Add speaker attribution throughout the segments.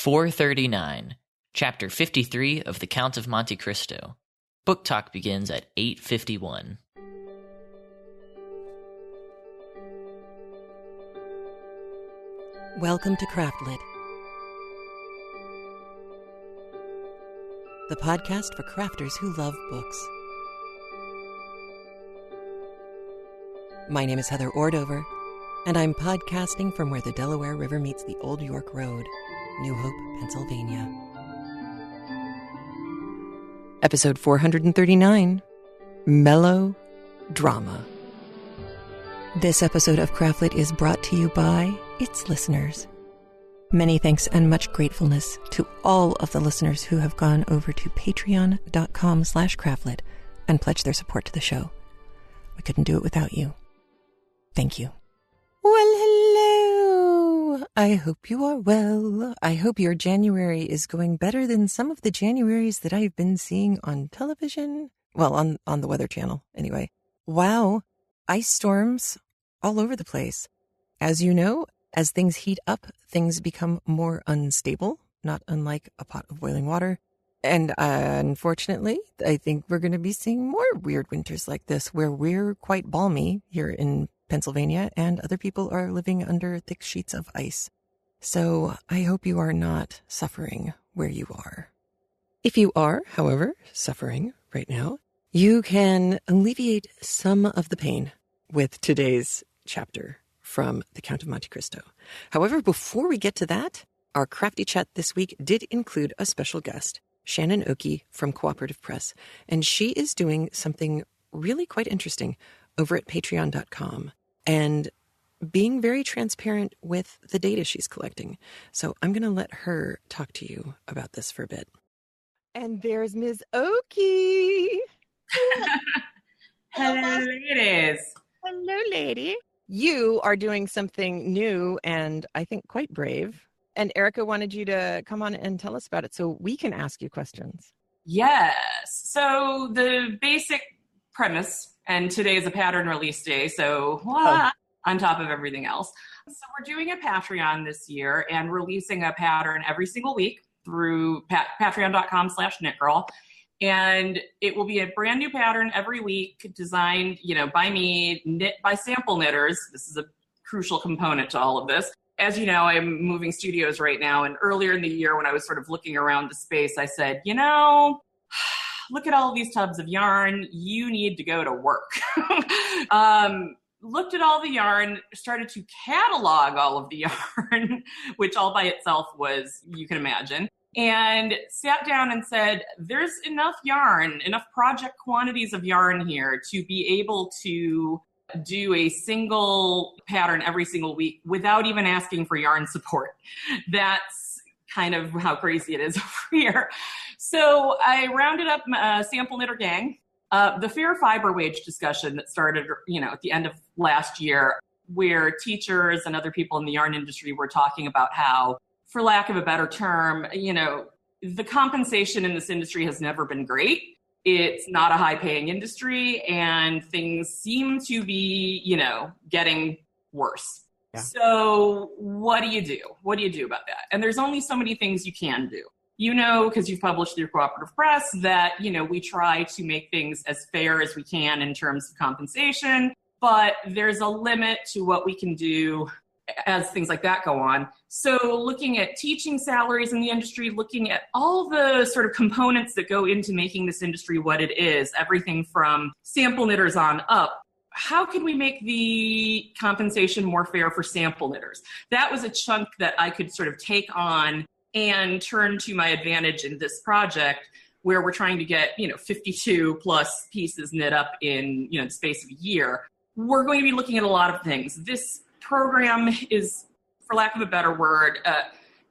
Speaker 1: 439, Chapter 53 of The Count of Monte Cristo. Book talk begins at 8:51.
Speaker 2: Welcome to Craftlit, the podcast for crafters who love books. My name is Heather Ordover, and I'm podcasting from where the Delaware River meets the Old York Road, New Hope, Pennsylvania. Episode 439, Mellow Drama. This episode of Craftlit is brought to you by its listeners. Many thanks and much gratefulness to all of the listeners who have gone over to patreon.com/Craftlit and pledged their support to the show. We couldn't do it without you. Thank you. Well, hello. I hope you are well. I hope your January is going better than some of the Januaries that I've been seeing on television. Well, on the Weather Channel, anyway. Wow. Ice storms all over the place. As you know, as things heat up, things become more unstable, not unlike a pot of boiling water. And unfortunately, I think we're going to be seeing more weird winters like this, where we're quite balmy here in Pennsylvania, and other people are living under thick sheets of ice. So I hope you are not suffering where you are. If you are, however, suffering right now, you can alleviate some of the pain with today's chapter from The Count of Monte Cristo. However, before we get to that, our crafty chat this week did include a special guest, Shannon Oakey from Cooperative Press, and she is doing something really quite interesting over at patreon.com and being very transparent with the data she's collecting. So I'm going to let her talk to you about this for a bit. And there's Ms. Oakey.
Speaker 3: Hello, ladies.
Speaker 2: Hello, lady. You are doing something new and I think quite brave. And Erica wanted you to come on and tell us about it so we can ask you questions.
Speaker 3: Yes. So the basic premise, and today is a pattern release day, so on top of everything else. So we're doing a Patreon this year and releasing a pattern every single week through patreon.com/knitgirl. And it will be a brand new pattern every week designed, by me, knit by sample knitters. This is a crucial component to all of this. As you know, I'm moving studios right now. And earlier in the year when I was sort of looking around the space, I said, look at all of these tubs of yarn. You need to go to work. Looked at all the yarn, started to catalog all of the yarn, which all by itself was, you can imagine, and sat down and said, there's enough yarn, enough project quantities of yarn here to be able to do a single pattern every single week without even asking for yarn support. That's kind of how crazy it is over here. So I rounded up a sample knitter gang. The fair fiber wage discussion that started, at the end of last year, where teachers and other people in the yarn industry were talking about how, for lack of a better term, the compensation in this industry has never been great. It's not a high-paying industry, and things seem to be, getting worse. Yeah. So what do you do? What do you do about that? And there's only so many things you can do. Because you've published through Cooperative Press that, we try to make things as fair as we can in terms of compensation, but there's a limit to what we can do as things like that go on. So looking at teaching salaries in the industry, looking at all the sort of components that go into making this industry what it is, everything from sample knitters on up, how can we make the compensation more fair for sample knitters? That was a chunk that I could sort of take on and turn to my advantage in this project where we're trying to get, 52 plus pieces knit up in, the space of a year. We're going to be looking at a lot of things. This program is, for lack of a better word,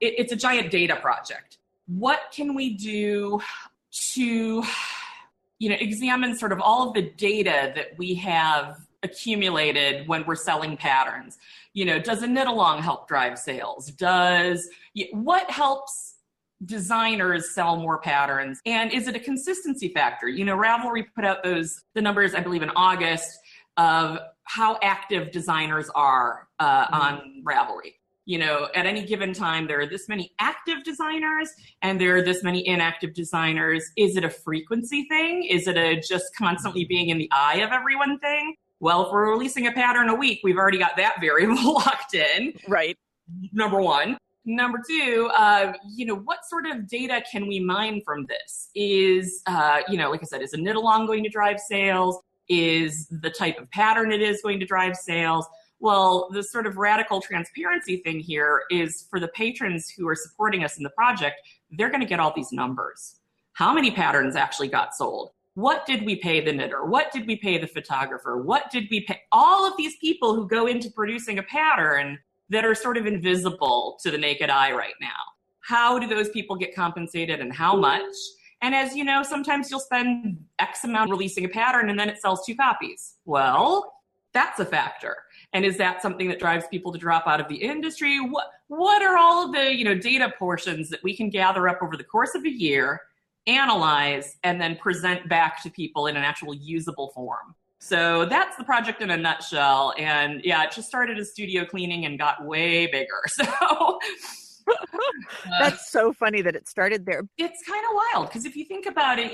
Speaker 3: it's a giant data project. What can we do to, examine sort of all of the data that we have accumulated when we're selling patterns? Does a knit along help drive sales? What helps designers sell more patterns? And is it a consistency factor? Ravelry put out the numbers, I believe, in August of how active designers are on Ravelry. At any given time, there are this many active designers and there are this many inactive designers. Is it a frequency thing? Is it a just constantly being in the eye of everyone thing? Well, if we're releasing a pattern a week, we've already got that variable locked in.
Speaker 2: Right.
Speaker 3: Number one. Number two, what sort of data can we mine from this? Is, like I said, is a knit along going to drive sales? Is the type of pattern it is going to drive sales? Well, the sort of radical transparency thing here is for the patrons who are supporting us in the project, they're going to get all these numbers. How many patterns actually got sold? What did we pay the knitter? What did we pay the photographer? What did we pay? All of these people who go into producing a pattern that are sort of invisible to the naked eye right now. How do those people get compensated and how much? And as you know, sometimes you'll spend X amount releasing a pattern and then it sells 2 copies. Well, that's a factor. And is that something that drives people to drop out of the industry? What are all of the data portions that we can gather up over the course of a year, analyze, and then present back to people in an actual usable form? So that's the project in a nutshell. And yeah, it just started as studio cleaning and got way bigger. So
Speaker 2: that's so funny that it started there.
Speaker 3: It's kind of wild because if you think about it,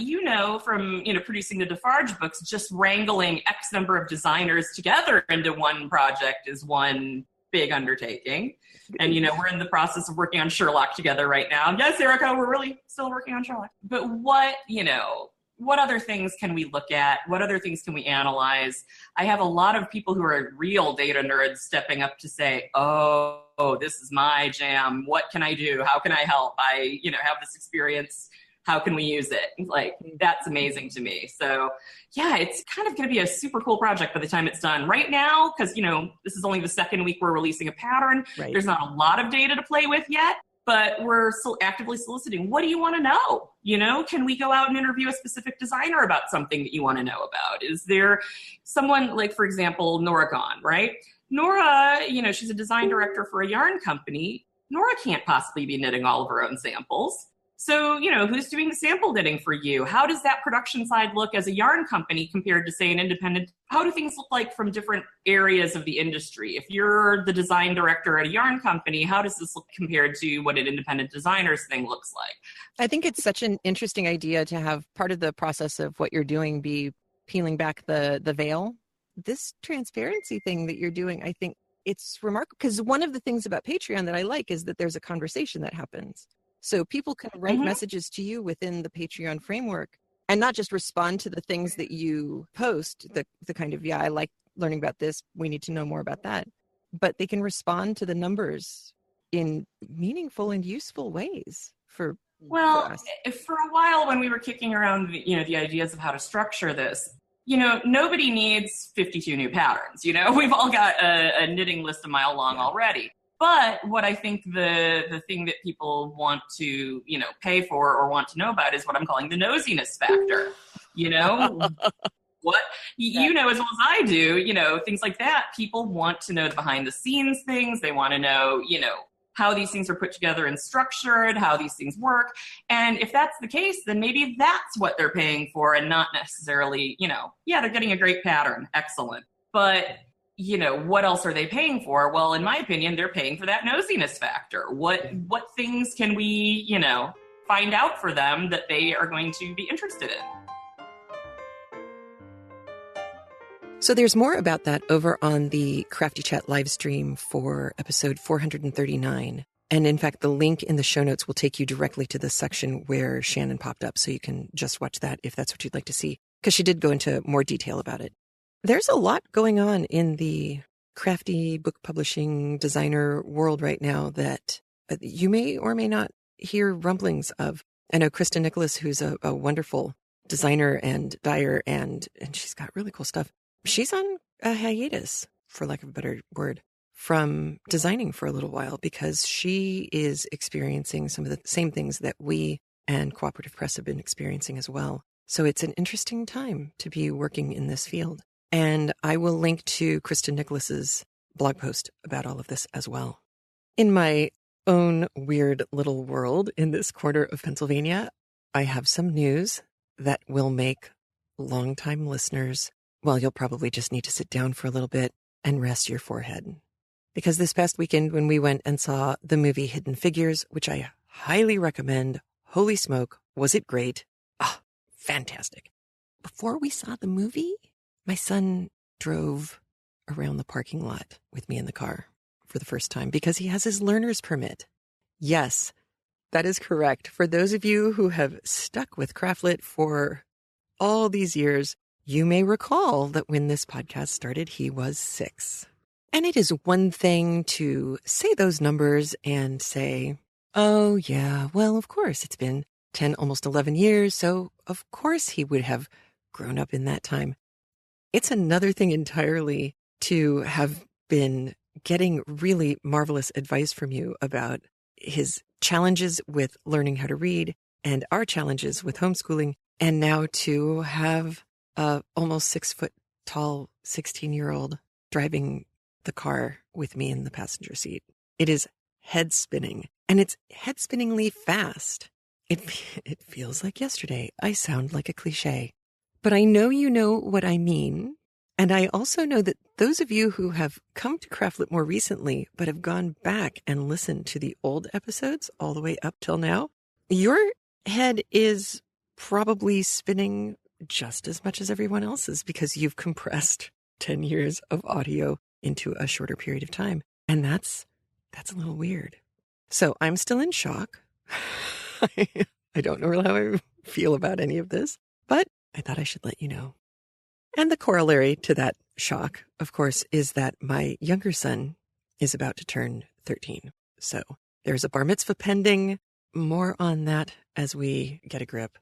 Speaker 3: from producing the Defarge books, just wrangling X number of designers together into one project is one big undertaking. And we're in the process of working on Sherlock together right now. Yes, Erica, we're really still working on Sherlock. But what other things can we look at? What other things can we analyze? I have a lot of people who are real data nerds stepping up to say, oh, this is my jam. What can I do? How can I help? I, have this experience. How can we use it? Like, that's amazing to me. So yeah, it's kind of going to be a super cool project by the time it's done. Right now, because, this is only the second week we're releasing a pattern. Right. There's not a lot of data to play with yet. But we're still actively soliciting. What do you want to know? Can we go out and interview a specific designer about something that you want to know about? Is there someone like, for example, Nora Gahn, right? Nora, she's a design director for a yarn company. Nora can't possibly be knitting all of her own samples. So, who's doing the sample knitting for you? How does that production side look as a yarn company compared to, say, an independent? How do things look like from different areas of the industry? If you're the design director at a yarn company, how does this look compared to what an independent designer's thing looks like?
Speaker 2: I think it's such an interesting idea to have part of the process of what you're doing be peeling back the veil. This transparency thing that you're doing, I think it's remarkable because one of the things about Patreon that I like is that there's a conversation that happens. So people can write messages to you within the Patreon framework and not just respond to the things that you post, the kind of, I like learning about this, we need to know more about that. But they can respond to the numbers in meaningful and useful ways for us.
Speaker 3: For a while when we were kicking around, the ideas of how to structure this, nobody needs 52 new patterns. We've all got a knitting list a mile long already. But what I think the thing that people want to, pay for or want to know about is what I'm calling the nosiness factor. What you know as well as I do, things like that. People want to know the behind the scenes things. They want to know, how these things are put together and structured, how these things work. And if that's the case, then maybe that's what they're paying for and not necessarily, they're getting a great pattern. Excellent. But what else are they paying for? Well, in my opinion, they're paying for that nosiness factor. What things can we, find out for them that they are going to be interested in?
Speaker 2: So there's more about that over on the Crafty Chat live stream for episode 439. And in fact, the link in the show notes will take you directly to the section where Shannon popped up. So you can just watch that if that's what you'd like to see, because she did go into more detail about it. There's a lot going on in the crafty book publishing designer world right now that you may or may not hear rumblings of. I know Krista Nicolas, who's a wonderful designer and dyer, and she's got really cool stuff. She's on a hiatus, for lack of a better word, from designing for a little while because she is experiencing some of the same things that we and Cooperative Press have been experiencing as well. So it's an interesting time to be working in this field. And I will link to Krista Nicholas's blog post about all of this as well. In my own weird little world in this corner of Pennsylvania, I have some news that will make longtime listeners, well, you'll probably just need to sit down for a little bit and rest your forehead. because this past weekend when we went and saw the movie Hidden Figures, which I highly recommend, holy smoke, was it great? Ah, fantastic. Before we saw the movie, my son drove around the parking lot with me in the car for the first time because he has his learner's permit. Yes, that is correct. For those of you who have stuck with Craftlit for all these years, you may recall that when this podcast started, he was 6. And it is one thing to say those numbers and say, oh, yeah, well, of course, it's been 10, almost 11 years, so of course he would have grown up in that time. It's another thing entirely to have been getting really marvelous advice from you about his challenges with learning how to read and our challenges with homeschooling, and now to have a almost 6 foot tall 16-year-old driving the car with me in the passenger seat. It is head spinning, and it's head spinningly fast. It feels like yesterday. I sound like a cliche, but I know you know what I mean. And I also know that those of you who have come to Craftlit more recently, but have gone back and listened to the old episodes all the way up till now, your head is probably spinning just as much as everyone else's because you've compressed 10 years of audio into a shorter period of time. And that's a little weird. So I'm still in shock. I don't know how I feel about any of this, but I thought I should let you know. And the corollary to that shock, of course, is that my younger son is about to turn 13. So there's a bar mitzvah pending. More on that as we get a grip.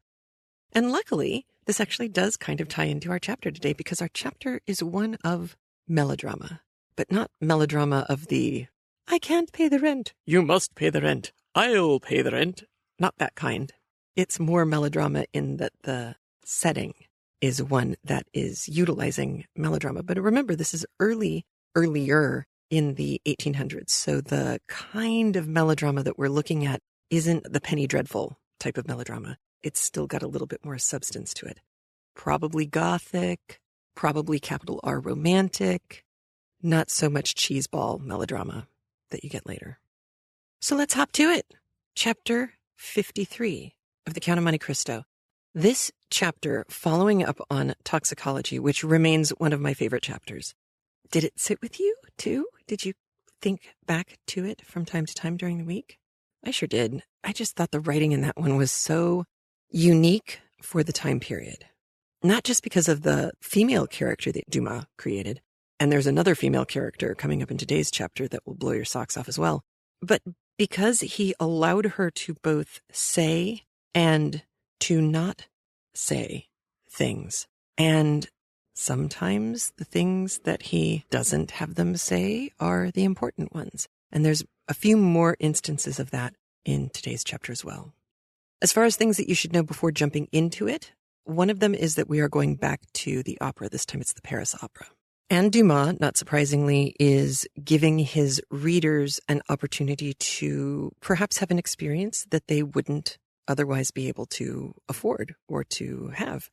Speaker 2: And luckily, this actually does kind of tie into our chapter today because our chapter is one of melodrama, but not melodrama of the, I can't pay the rent. You must pay the rent. I'll pay the rent. Not that kind. It's more melodrama in that the setting is one that is utilizing melodrama. But remember, this is earlier in the 1800s. So the kind of melodrama that we're looking at isn't the penny dreadful type of melodrama. It's still got a little bit more substance to it. Probably Gothic, probably capital R Romantic, not so much cheeseball melodrama that you get later. So let's hop to it. Chapter 53 of The Count of Monte Cristo. This chapter, following up on toxicology, which remains one of my favorite chapters. Did it sit with you, too? Did you think back to it from time to time during the week? I sure did. I just thought the writing in that one was so unique for the time period. Not just because of the female character that Dumas created, and there's another female character coming up in today's chapter that will blow your socks off as well, but because he allowed her to both say and to not say things. And sometimes the things that he doesn't have them say are the important ones. And there's a few more instances of that in today's chapter as well. As far as things that you should know before jumping into it, one of them is that we are going back to the opera. This time it's the Paris Opera. And Dumas, not surprisingly, is giving his readers an opportunity to perhaps have an experience that they wouldn't otherwise be able to afford or to have.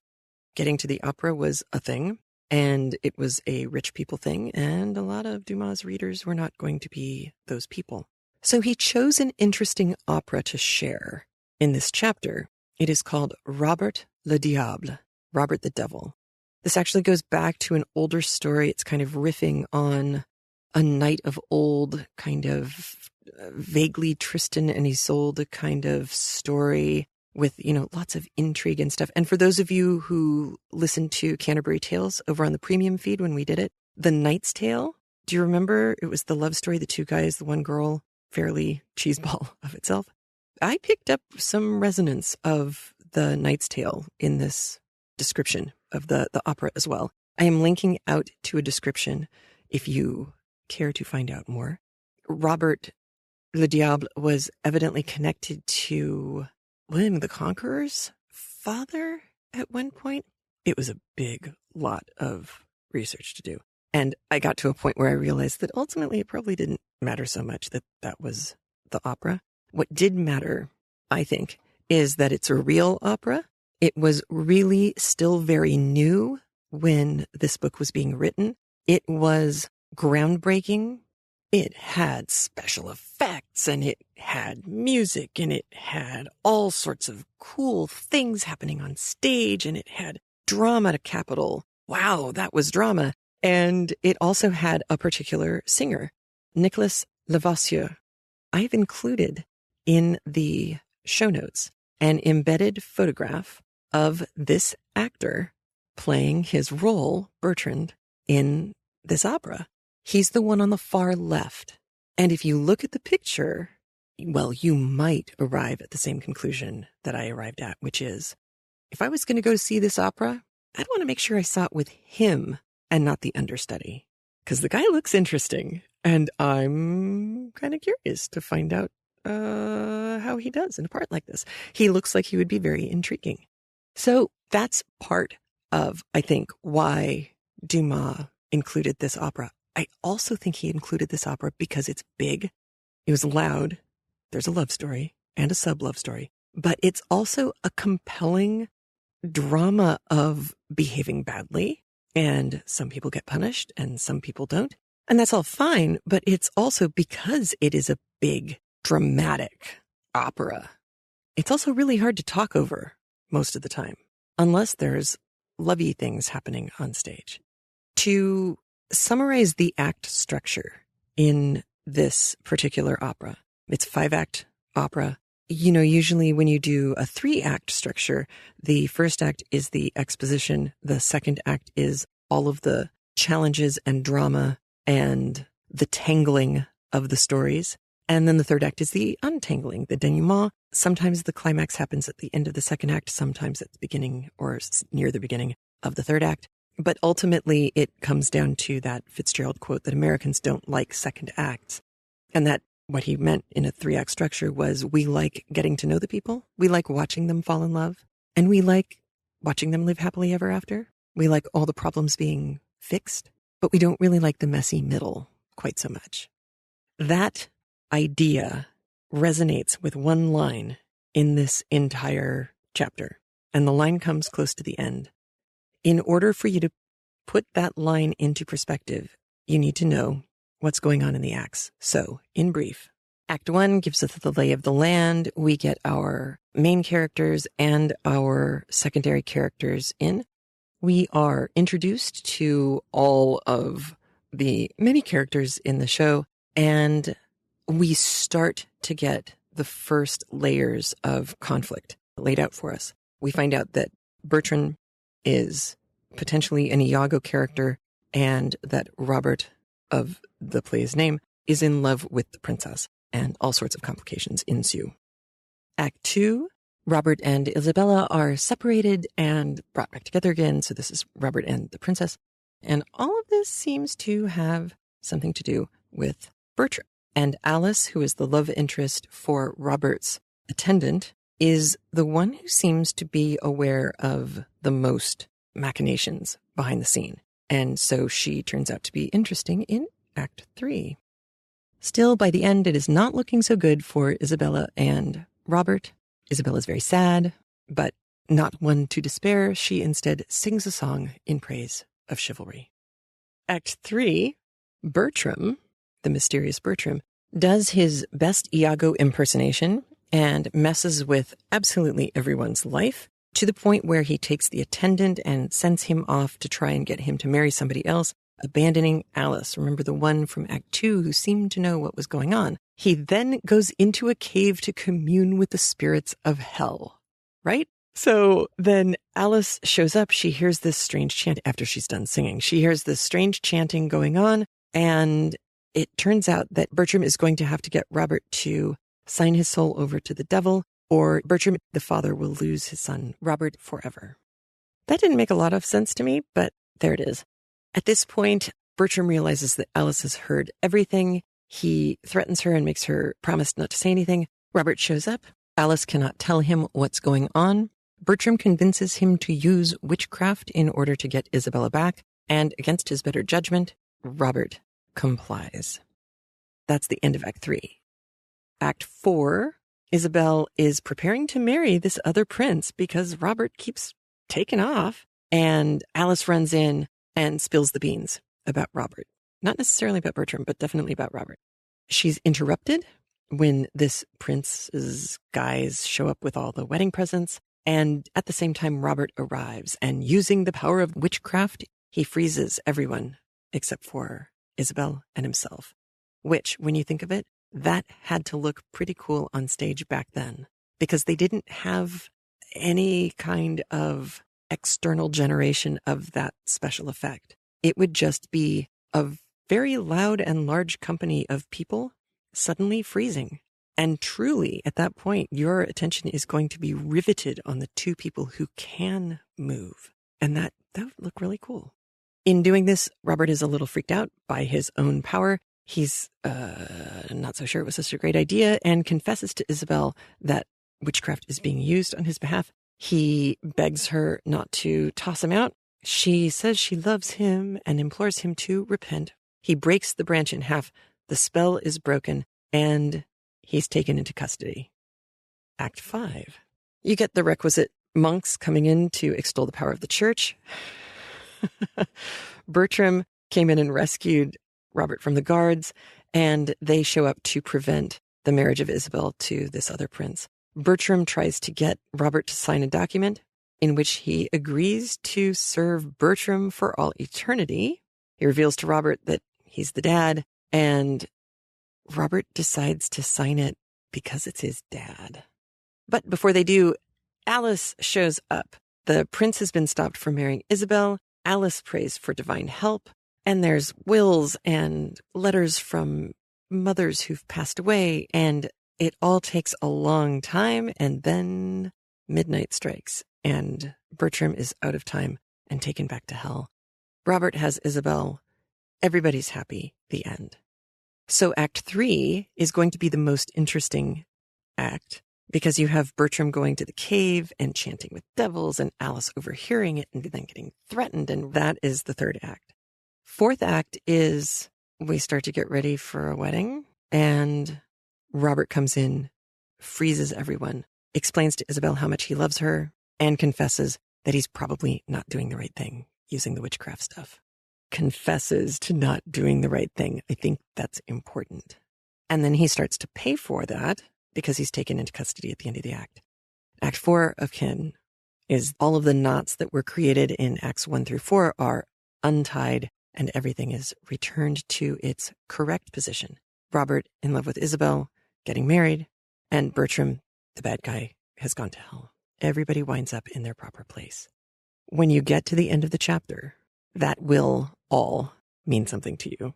Speaker 2: Getting to the opera was a thing, and it was a rich people thing, and a lot of Dumas' readers were not going to be those people. So he chose an interesting opera to share in this chapter. It is called Robert le Diable, Robert the Devil. This actually goes back to an older story. It's kind of riffing on a knight of old, kind of vaguely Tristan and Isolde kind of story with, lots of intrigue and stuff. And for those of you who listened to Canterbury Tales over on the premium feed when we did it, The Knight's Tale, do you remember? It was the love story, the two guys, the one girl, fairly cheeseball of itself. I picked up some resonance of The Knight's Tale in this description of the opera as well. I am linking out to a description if you care to find out more. Robert Le Diable was evidently connected to William the Conqueror's father at one point. It was a big lot of research to do. And I got to a point where I realized that ultimately it probably didn't matter so much that that was the opera. What did matter, I think, is that it's a real opera. It was really still very new when this book was being written. It was groundbreaking It had special effects, and it had music, and it had all sorts of cool things happening on stage, and it had drama to capital. Wow, that was drama. And it also had a particular singer, Nicolas Levasseur. I've included in the show notes an embedded photograph of this actor playing his role, Bertrand, in this opera. He's the one on the far left. And if you look at the picture, well, you might arrive at the same conclusion that I arrived at, which is, if I was going to go see this opera, I'd want to make sure I saw it with him and not the understudy, because the guy looks interesting, and I'm kind of curious to find out how he does in a part like this. He looks like he would be very intriguing. So that's part of, I think, why Dumas included this opera. I also think he included this opera because it's big, it was loud, there's a love story and a sub-love story, but it's also a compelling drama of behaving badly, and some people get punished and some people don't. And that's all fine, but it's also because it is a big, dramatic opera. It's also really hard to talk over most of the time, unless there's lovey things happening on stage. To summarize the act structure in this particular opera, it's 5-act opera. You know, usually when you do a 3-act structure, the first act is the exposition. The second act is all of the challenges and drama and the tangling of the stories. And then the third act is the untangling, the denouement. Sometimes the climax happens at the end of the second act, sometimes at the beginning or near the beginning of the third act. But ultimately, it comes down to that Fitzgerald quote that Americans don't like second acts. And that what he meant in a 3-act structure was, we like getting to know the people. We like watching them fall in love. And we like watching them live happily ever after. We like all the problems being fixed. But we don't really like the messy middle quite so much. That idea resonates with one line in this entire chapter. And the line comes close to the end. In order for you to put that line into perspective, you need to know what's going on in the acts. So, in brief, Act 1 gives us the lay of the land. We get our main characters and our secondary characters in. We are introduced to all of the many characters in the show, and we start to get the first layers of conflict laid out for us. We find out that Bertrand is potentially an Iago character, and that Robert, of the play's name, is in love with the princess, and all sorts of complications ensue. Act 2, Robert and Isabella are separated and brought back together again, so this is Robert and the princess, and all of this seems to have something to do with Bertram. And Alice, who is the love interest for Robert's attendant, is the one who seems to be aware of the most machinations behind the scene. And so she turns out to be interesting in Act 3. Still, by the end, it is not looking so good for Isabella and Robert. Isabella is very sad, but not one to despair. She instead sings a song in praise of chivalry. Act 3, Bertram, the mysterious Bertram, does his best Iago impersonation and messes with absolutely everyone's life, to the point where he takes the attendant and sends him off to try and get him to marry somebody else, abandoning Alice. Remember, the one from Act 2 who seemed to know what was going on. He then goes into a cave to commune with the spirits of hell, right? So then Alice shows up. She hears this strange chant after she's done singing. She hears this strange chanting going on, and it turns out that Bertram is going to have to get Robert to sign his soul over to the devil, or Bertram, the father, will lose his son, Robert, forever. That didn't make a lot of sense to me, but there it is. At this point, Bertram realizes that Alice has heard everything. He threatens her and makes her promise not to say anything. Robert shows up. Alice cannot tell him what's going on. Bertram convinces him to use witchcraft in order to get Isabella back, and against his better judgment, Robert complies. That's the end of Act 3. Act 4, Isabel is preparing to marry this other prince because Robert keeps taking off, and Alice runs in and spills the beans about Robert. Not necessarily about Bertram, but definitely about Robert. She's interrupted when this prince's guys show up with all the wedding presents. And at the same time, Robert arrives, and using the power of witchcraft, he freezes everyone except for Isabel and himself, which, when you think of it, that had to look pretty cool on stage back then, because they didn't have any kind of external generation of that special effect. It would just be a very loud and large company of people suddenly freezing. And truly, at that point, your attention is going to be riveted on the two people who can move. And that would look really cool. In doing this, Robert is a little freaked out by his own power. He's not so sure it was such a great idea, and confesses to Isabel that witchcraft is being used on his behalf. He begs her not to toss him out. She says she loves him and implores him to repent. He breaks the branch in half. The spell is broken, and he's taken into custody. Act 5. You get the requisite monks coming in to extol the power of the church. Bertram came in and rescued Robert from the guards, and they show up to prevent the marriage of Isabel to this other prince. Bertram tries to get Robert to sign a document in which he agrees to serve Bertram for all eternity. He reveals to Robert that he's the dad, and Robert decides to sign it because it's his dad. But before they do, Alice shows up. The prince has been stopped from marrying Isabel. Alice prays for divine help, and there's wills and letters from mothers who've passed away, and it all takes a long time, and then midnight strikes, and Bertram is out of time and taken back to hell. Robert has Isabel. Everybody's happy. The end. So Act 3 is going to be the most interesting act, because you have Bertram going to the cave and chanting with devils, and Alice overhearing it and then getting threatened, and that is the third act. Fourth act is we start to get ready for a wedding, and Robert comes in, freezes everyone, explains to Isabel how much he loves her, and confesses that he's probably not doing the right thing using the witchcraft stuff. Confesses to not doing the right thing. I think that's important. And then he starts to pay for that because he's taken into custody at the end of the act. Act 4 of Kin is all of the knots that were created in Acts 1 through 4 are untied, and everything is returned to its correct position. Robert in love with Isabel, getting married, and Bertram, the bad guy, has gone to hell. Everybody winds up in their proper place. When you get to the end of the chapter, that will all mean something to you.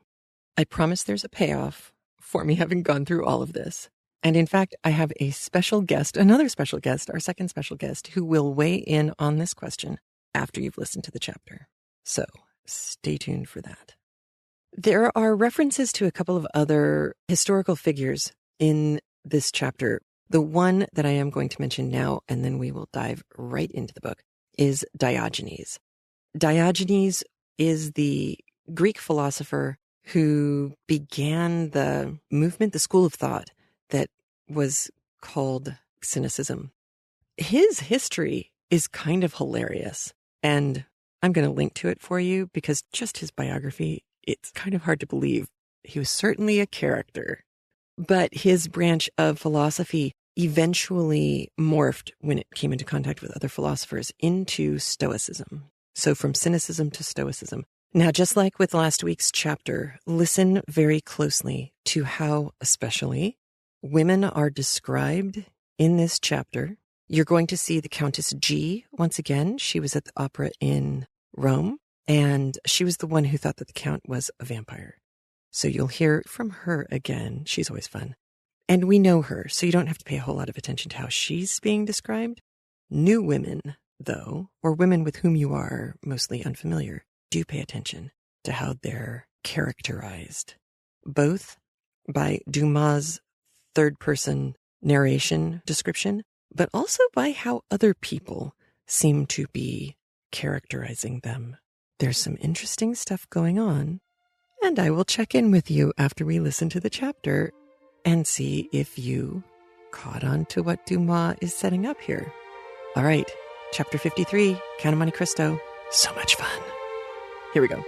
Speaker 2: I promise there's a payoff for me having gone through all of this. And in fact, I have a special guest, another special guest, our second special guest, who will weigh in on this question after you've listened to the chapter. So stay tuned for that. There are references to a couple of other historical figures in this chapter. The one that I am going to mention now, and then we will dive right into the book, is Diogenes. Diogenes is the Greek philosopher who began the movement, the school of thought that was called cynicism. His history is kind of hilarious, and I'm going to link to it for you because just his biography, it's kind of hard to believe. He was certainly a character, but his branch of philosophy eventually morphed when it came into contact with other philosophers into Stoicism. So from cynicism to Stoicism. Now, just like with last week's chapter, listen very closely to how especially women are described in this chapter. You're going to see the Countess G once again. She was at the opera in Rome, and she was the one who thought that the Count was a vampire. So you'll hear from her again. She's always fun. And we know her, so you don't have to pay a whole lot of attention to how she's being described. New women, though, or women with whom you are mostly unfamiliar, do pay attention to how they're characterized, both by Dumas' third-person narration description, but also by how other people seem to be characterizing them. There's some interesting stuff going on, and I will check in with you after we listen to the chapter and see if you caught on to what Dumas is setting up here. All right, chapter 53, Count of Monte Cristo. So much fun. Here we go.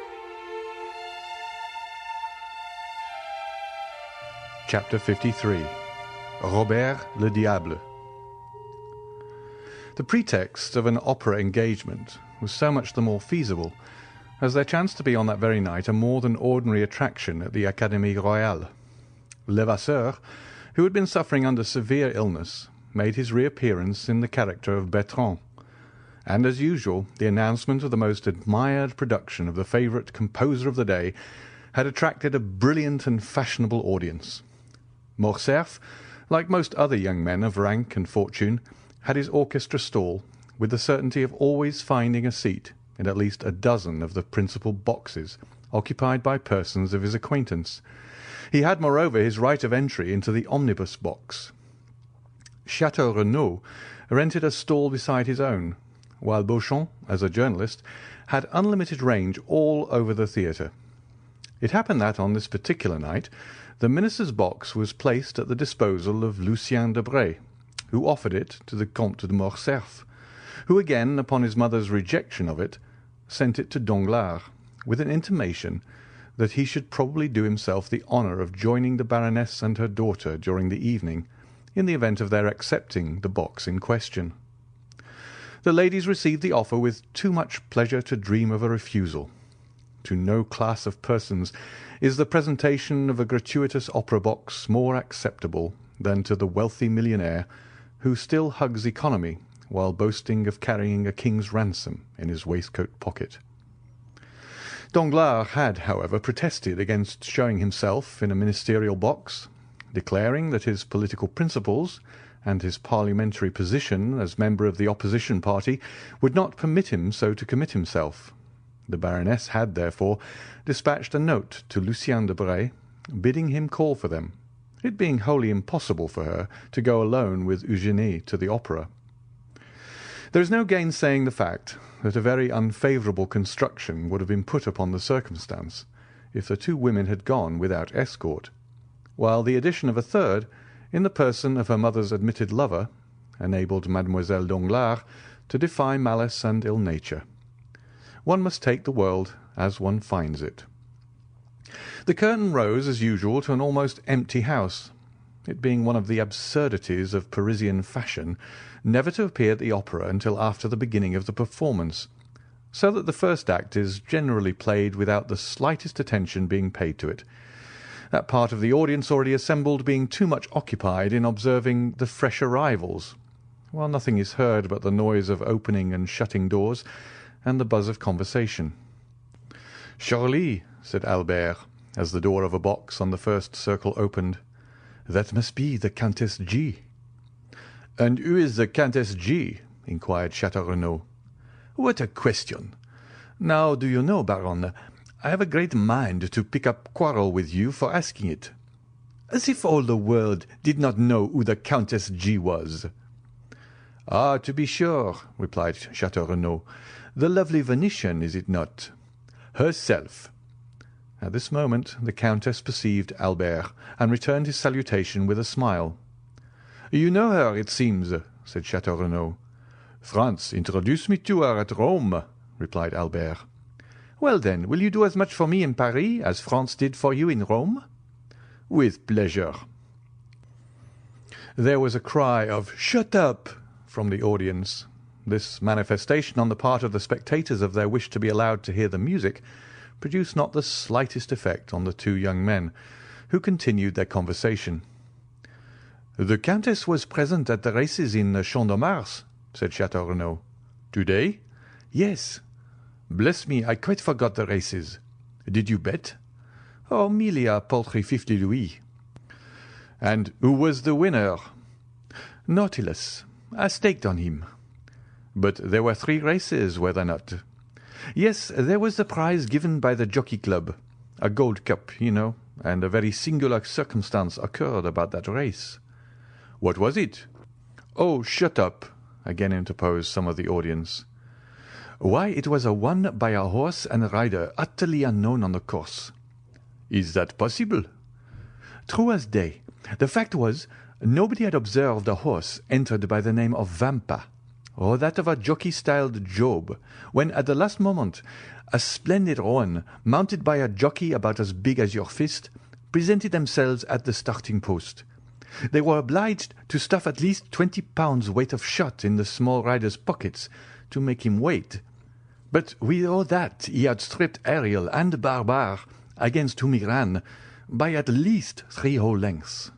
Speaker 4: Chapter 53. Robert le Diable. The pretext of an opera engagement was so much the more feasible, as there chanced to be on that very night a more than ordinary attraction at the Académie Royale. Levasseur, who had been suffering under severe illness, made his reappearance in the character of Bertrand, and as usual the announcement of the most admired production of the favourite composer of the day had attracted a brilliant and fashionable audience. Morcerf, like most other young men of rank and fortune, had his orchestra stall, with the certainty of always finding a seat in at least a dozen of the principal boxes occupied by persons of his acquaintance. He had, moreover, his right of entry into the omnibus box. Chateau Renaud rented a stall beside his own, while Beauchamp, as a journalist, had unlimited range all over the theatre. It happened that on this particular night the minister's box was placed at the disposal of Lucien Debray, who offered it to the Comte de Morcerf, who again, upon his mother's rejection of it, sent it to Danglars, with an intimation that he should probably do himself the honour of joining the Baroness and her daughter during the evening, in the event of their accepting the box in question. The ladies received the offer with too much pleasure to dream of a refusal. To no class of persons is the presentation of a gratuitous opera box more acceptable than to the wealthy millionaire who still hugs economy while boasting of carrying a king's ransom in his waistcoat pocket. Danglars had, however, protested against showing himself in a ministerial box, declaring that his political principles and his parliamentary position as member of the opposition party would not permit him so to commit himself. The Baroness had, therefore, dispatched a note to Lucien Debray, bidding him call for them, it being wholly impossible for her to go alone with Eugénie to the opera. There is no gainsaying the fact that a very unfavourable construction would have been put upon the circumstance if the two women had gone without escort, while the addition of a third, in the person of her mother's admitted lover, enabled Mademoiselle Danglars to defy malice and ill nature. One must take the world as one finds it. The curtain rose, as usual, to an almost empty house, it being one of the absurdities of Parisian fashion never to appear at the opera until after the beginning of the performance, so that the first act is generally played without the slightest attention being paid to it, that part of the audience already assembled being too much occupied in observing the fresh arrivals, while nothing is heard but the noise of opening and shutting doors and the buzz of conversation. "Surely," said Albert, as the door of a box on the first circle opened, "that must be the Countess G." "And who is the Countess G?" inquired Chateau Renaud. "What a question! Now, do you know, Baron, I have a great mind to pick up quarrel with you for asking it. As if all the world did not know who the Countess G was." "Ah, to be sure," replied Chateau Renaud. "The lovely Venetian, is it not? Herself." At this moment the Countess perceived Albert, and returned his salutation with a smile. "You know her, it seems," said Chateau Renaud. "France introduced me to her at Rome," replied Albert. "Well, then, will you do as much for me in Paris as France did for you in Rome?" "With pleasure." There was a cry of "Shut up!" from the audience. This manifestation on the part of the spectators of their wish to be allowed to hear the music produced not the slightest effect on the two young men, who continued their conversation. "The Countess was present at the races in the Champ de Mars," said Chateau Renaud. "Today?" "Yes." "Bless me, I quite forgot the races. Did you bet?" "Oh, merely a paltry 50 louis." "And who was the winner?" "Nautilus. I staked on him." "But there were 3 races, were there not?" "Yes, there was the prize given by the Jockey Club, a gold cup, you know, and a very singular circumstance occurred about that race." "What was it?" "Oh, shut up!" again interposed some of the audience. "Why, it was a won by a horse and rider utterly unknown on the course." "Is that possible?" "True as day. The fact was, nobody had observed a horse entered by the name of Vampa, or that of a jockey styled Job, when at the last moment a splendid roan, mounted by a jockey about as big as your fist, presented themselves at the starting post. They were obliged to stuff at least 20 pounds weight of shot in the small rider's pockets to make him wait. But with all that he outstripped Ariel and Barbar, against whom he ran, by at least 3 whole lengths.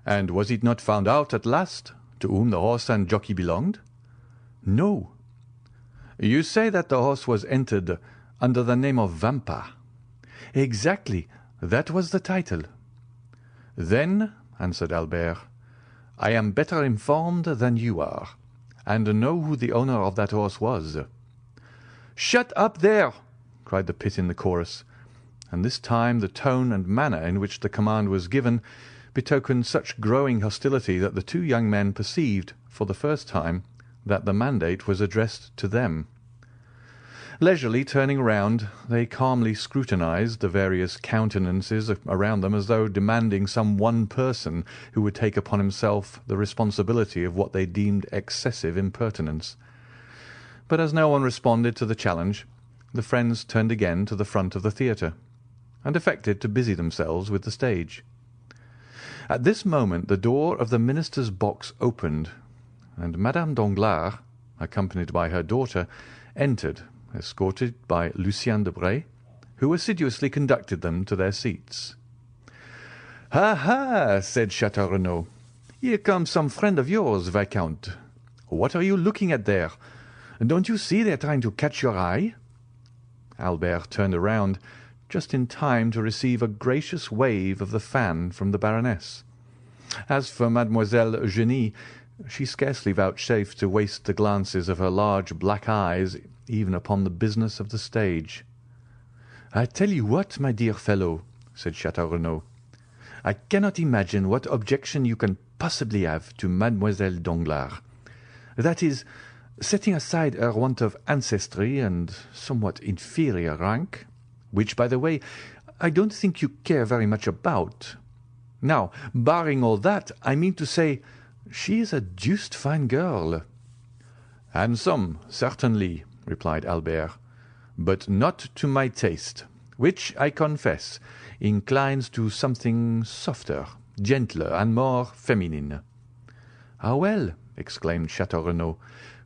Speaker 4: And was it not found out at last to whom the horse and jockey belonged? No. You say that the horse was entered under the name of Vampa. Exactly, that was the title. Then, answered Albert, I am better informed than you are, and know who the owner of that horse was. Shut up there! Cried the pit in the chorus, and this time the tone and manner in which the command was given betokened such growing hostility that the 2 young men perceived, for the first time, that the mandate was addressed to them. Leisurely turning round, they calmly scrutinized the various countenances around them as though demanding some one person who would take upon himself the responsibility of what they deemed excessive impertinence. But as no one responded to the challenge, the friends turned again to the front of the theatre, and affected to busy themselves with the stage. At this moment the door of the minister's box opened, and Madame Danglars, accompanied by her daughter, entered, escorted by Lucien Debray, who assiduously conducted them to their seats. "Ha, ha!" said Château Renaud. "Here comes some friend of yours, Viscount. What are you looking at there? Don't you see they are trying to catch your eye?" Albert turned around just in time to receive a gracious wave of the fan from the Baroness. As for Mademoiselle Eugénie, she scarcely vouchsafed to waste the glances of her large black eyes even upon the business of the stage. "I tell you what, my dear fellow," said Château Renaud, "I cannot imagine what objection you can possibly have to Mademoiselle Danglars. That is, setting aside her want of ancestry and somewhat inferior rank, which, by the way, I don't think you care very much about. Now, barring all that, I mean to say, she is a deuced fine girl." "Handsome, certainly," replied Albert, "but not to my taste, which, I confess, inclines to something softer, gentler, and more feminine." "Ah, well," exclaimed Château Renaud,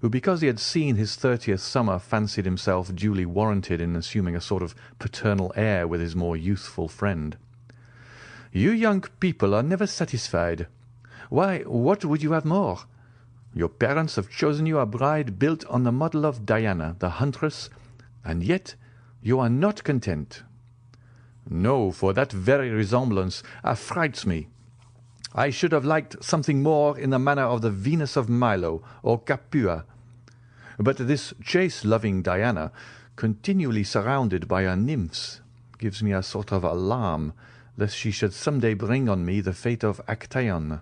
Speaker 4: who, because he had seen his 30th summer, fancied himself duly warranted in assuming a sort of paternal air with his more youthful friend. "You young people are never satisfied. Why, what would you have more? Your parents have chosen you a bride built on the model of Diana, the huntress, and yet you are not content." "No, for that very resemblance affrights me. I should have liked something more in the manner of the Venus of Milo or Capua. But this chase-loving Diana, continually surrounded by her nymphs, gives me a sort of alarm lest she should some day bring on me the fate of Actaeon."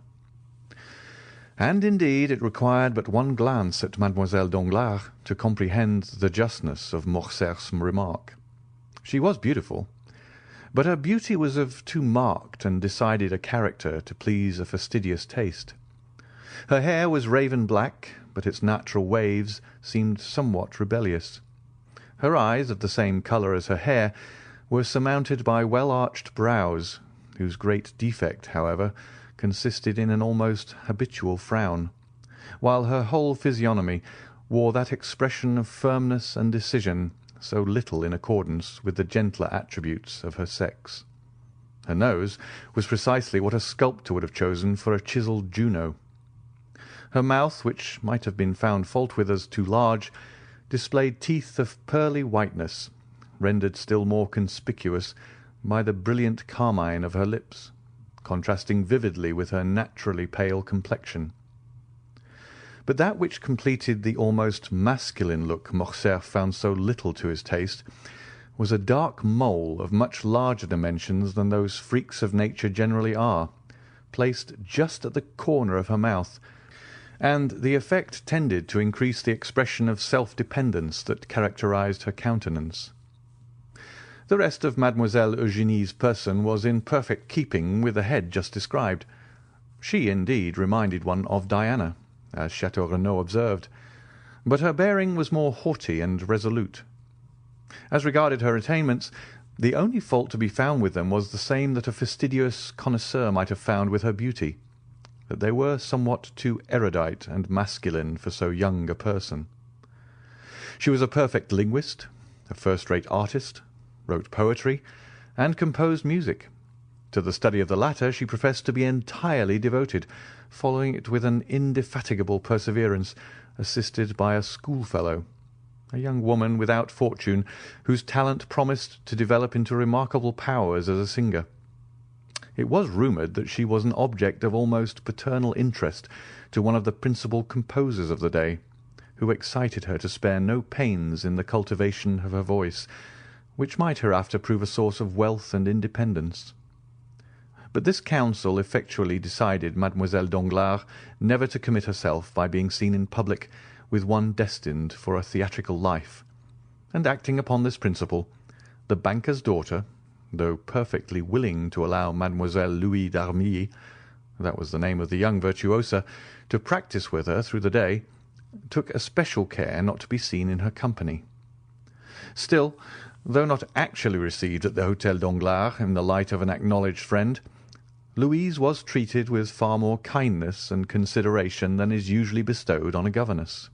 Speaker 4: And indeed it required but one glance at Mademoiselle Danglars to comprehend the justness of Morcerf's remark. She was beautiful, but her beauty was of too marked and decided a character to please a fastidious taste. Her hair was raven black, but its natural waves seemed somewhat rebellious. Her eyes, of the same colour as her hair, were surmounted by well-arched brows, whose great defect, however, consisted in an almost habitual frown, while her whole physiognomy wore that expression of firmness and decision so little in accordance with the gentler attributes of her sex. Her nose was precisely what a sculptor would have chosen for a chiselled Juno. Her mouth, which might have been found fault with as too large, displayed teeth of pearly whiteness, rendered still more conspicuous by the brilliant carmine of her lips, contrasting vividly with her naturally pale complexion. But that which completed the almost masculine look Morcerf found so little to his taste was a dark mole of much larger dimensions than those freaks of nature generally are, placed just at the corner of her mouth, and the effect tended to increase the expression of self-dependence that characterized her countenance. The rest of Mademoiselle Eugénie's person was in perfect keeping with the head just described. She, indeed, reminded one of Diana, as Château Renaud observed, but her bearing was more haughty and resolute. As regarded her attainments, The only fault to be found with them was the same that a fastidious connoisseur might have found with her beauty, that they were somewhat too erudite and masculine for so young a person. She was a perfect linguist, a first-rate artist, wrote poetry, and composed music. To the study of the latter she professed to be entirely devoted, following it with an indefatigable perseverance, assisted by a schoolfellow, a young woman without fortune, whose talent promised to develop into remarkable powers as a singer. It was rumoured that she was an object of almost paternal interest to one of the principal composers of the day, who excited her to spare no pains in the cultivation of her voice, which might hereafter prove a source of wealth and independence. But this counsel effectually decided Mademoiselle Danglars never to commit herself by being seen in public with one destined for a theatrical life, and acting upon this principle, the banker's daughter, though perfectly willing to allow Mademoiselle Louis d'Armilly, that was the name of the young virtuosa, to practise with her through the day, took especial care not to be seen in her company. Still, though not actually received at the Hôtel Danglars in the light of an acknowledged friend, Louise was treated with far more kindness and consideration than is usually bestowed on a governess.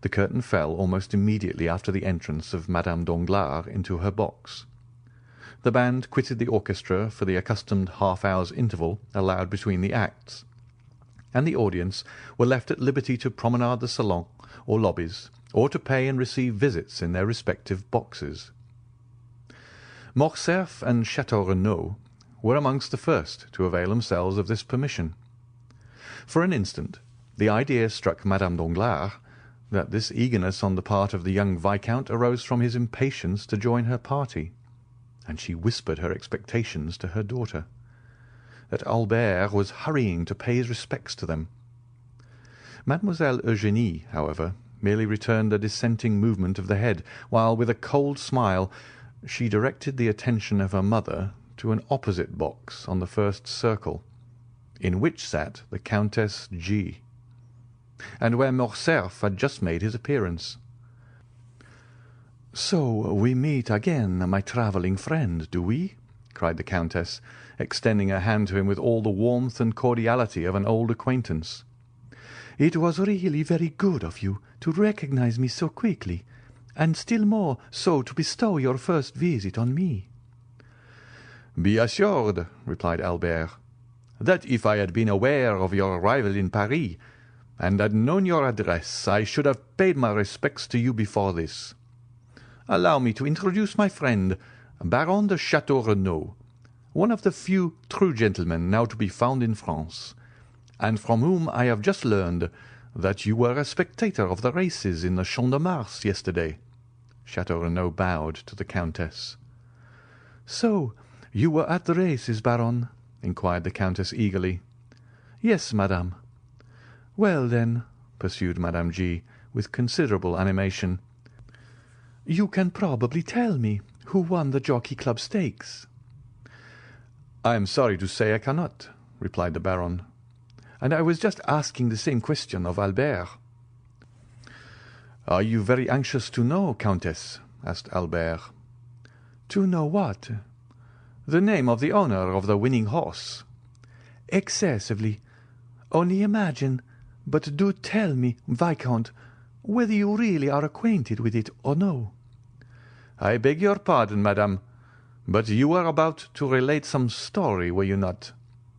Speaker 4: The curtain fell almost immediately after the entrance of Madame Danglars into her box. The band quitted the orchestra for the accustomed half-hour's interval allowed between the acts, and the audience were left at liberty to promenade the salon or lobbies, or to pay and receive visits in their respective boxes. Morcerf and Château Renaud were amongst the first to avail themselves of this permission. For an instant the idea struck Madame Danglars that this eagerness on the part of the young viscount arose from his impatience to join her party, and she whispered her expectations to her daughter, that Albert was hurrying to pay his respects to them. Mademoiselle Eugénie, however, merely returned a dissenting movement of the head, while, with a cold smile, she directed the attention of her mother to an opposite box on the first circle, in which sat the Countess G., and where Morcerf had just made his appearance. "So we meet again, my travelling friend, do we?" cried the Countess, extending her hand to him with all the warmth and cordiality of an old acquaintance. "It was really very good of you to recognize me so quickly, and still more so to bestow your first visit on me." "Be assured," replied Albert, "that if I had been aware of your arrival in Paris, and had known your address, I should have paid my respects to you before this. Allow me to introduce my friend, Baron de Château Renaud, one of the few true gentlemen now to be found in France, and from whom I have just learned that you were a spectator of the races in the Champ de Mars yesterday." Château Renaud bowed to the Countess. "So you were at the races, Baron?" inquired the Countess eagerly. "Yes, madame." "Well, then," pursued Madame G., with considerable animation, "you can probably tell me who won the Jockey Club stakes." "I am sorry to say I cannot," replied the Baron, "and I was just asking the same question of Albert." "Are you very anxious to know, Countess?" asked Albert. "To know what?" "The name of the owner of the winning horse." "Excessively. Only imagine, but do tell me, Viscount, whether you really are acquainted with it or no." "I beg your pardon, madame, but you were about to relate some story, were you not?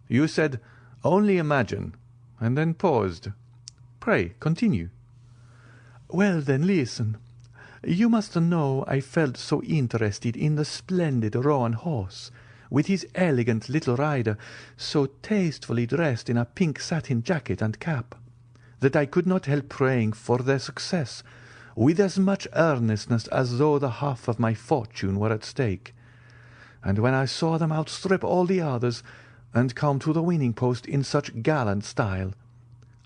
Speaker 4: You said, 'Only imagine,' and then paused. Pray continue." "Well, then, listen. You must know I felt so interested in the splendid roan horse, with his elegant little rider, so tastefully dressed in a pink satin jacket and cap, that I could not help praying for their success with as much earnestness as though the half of my fortune were at stake. And when I saw them outstrip all the others, and come to the winning post in such gallant style,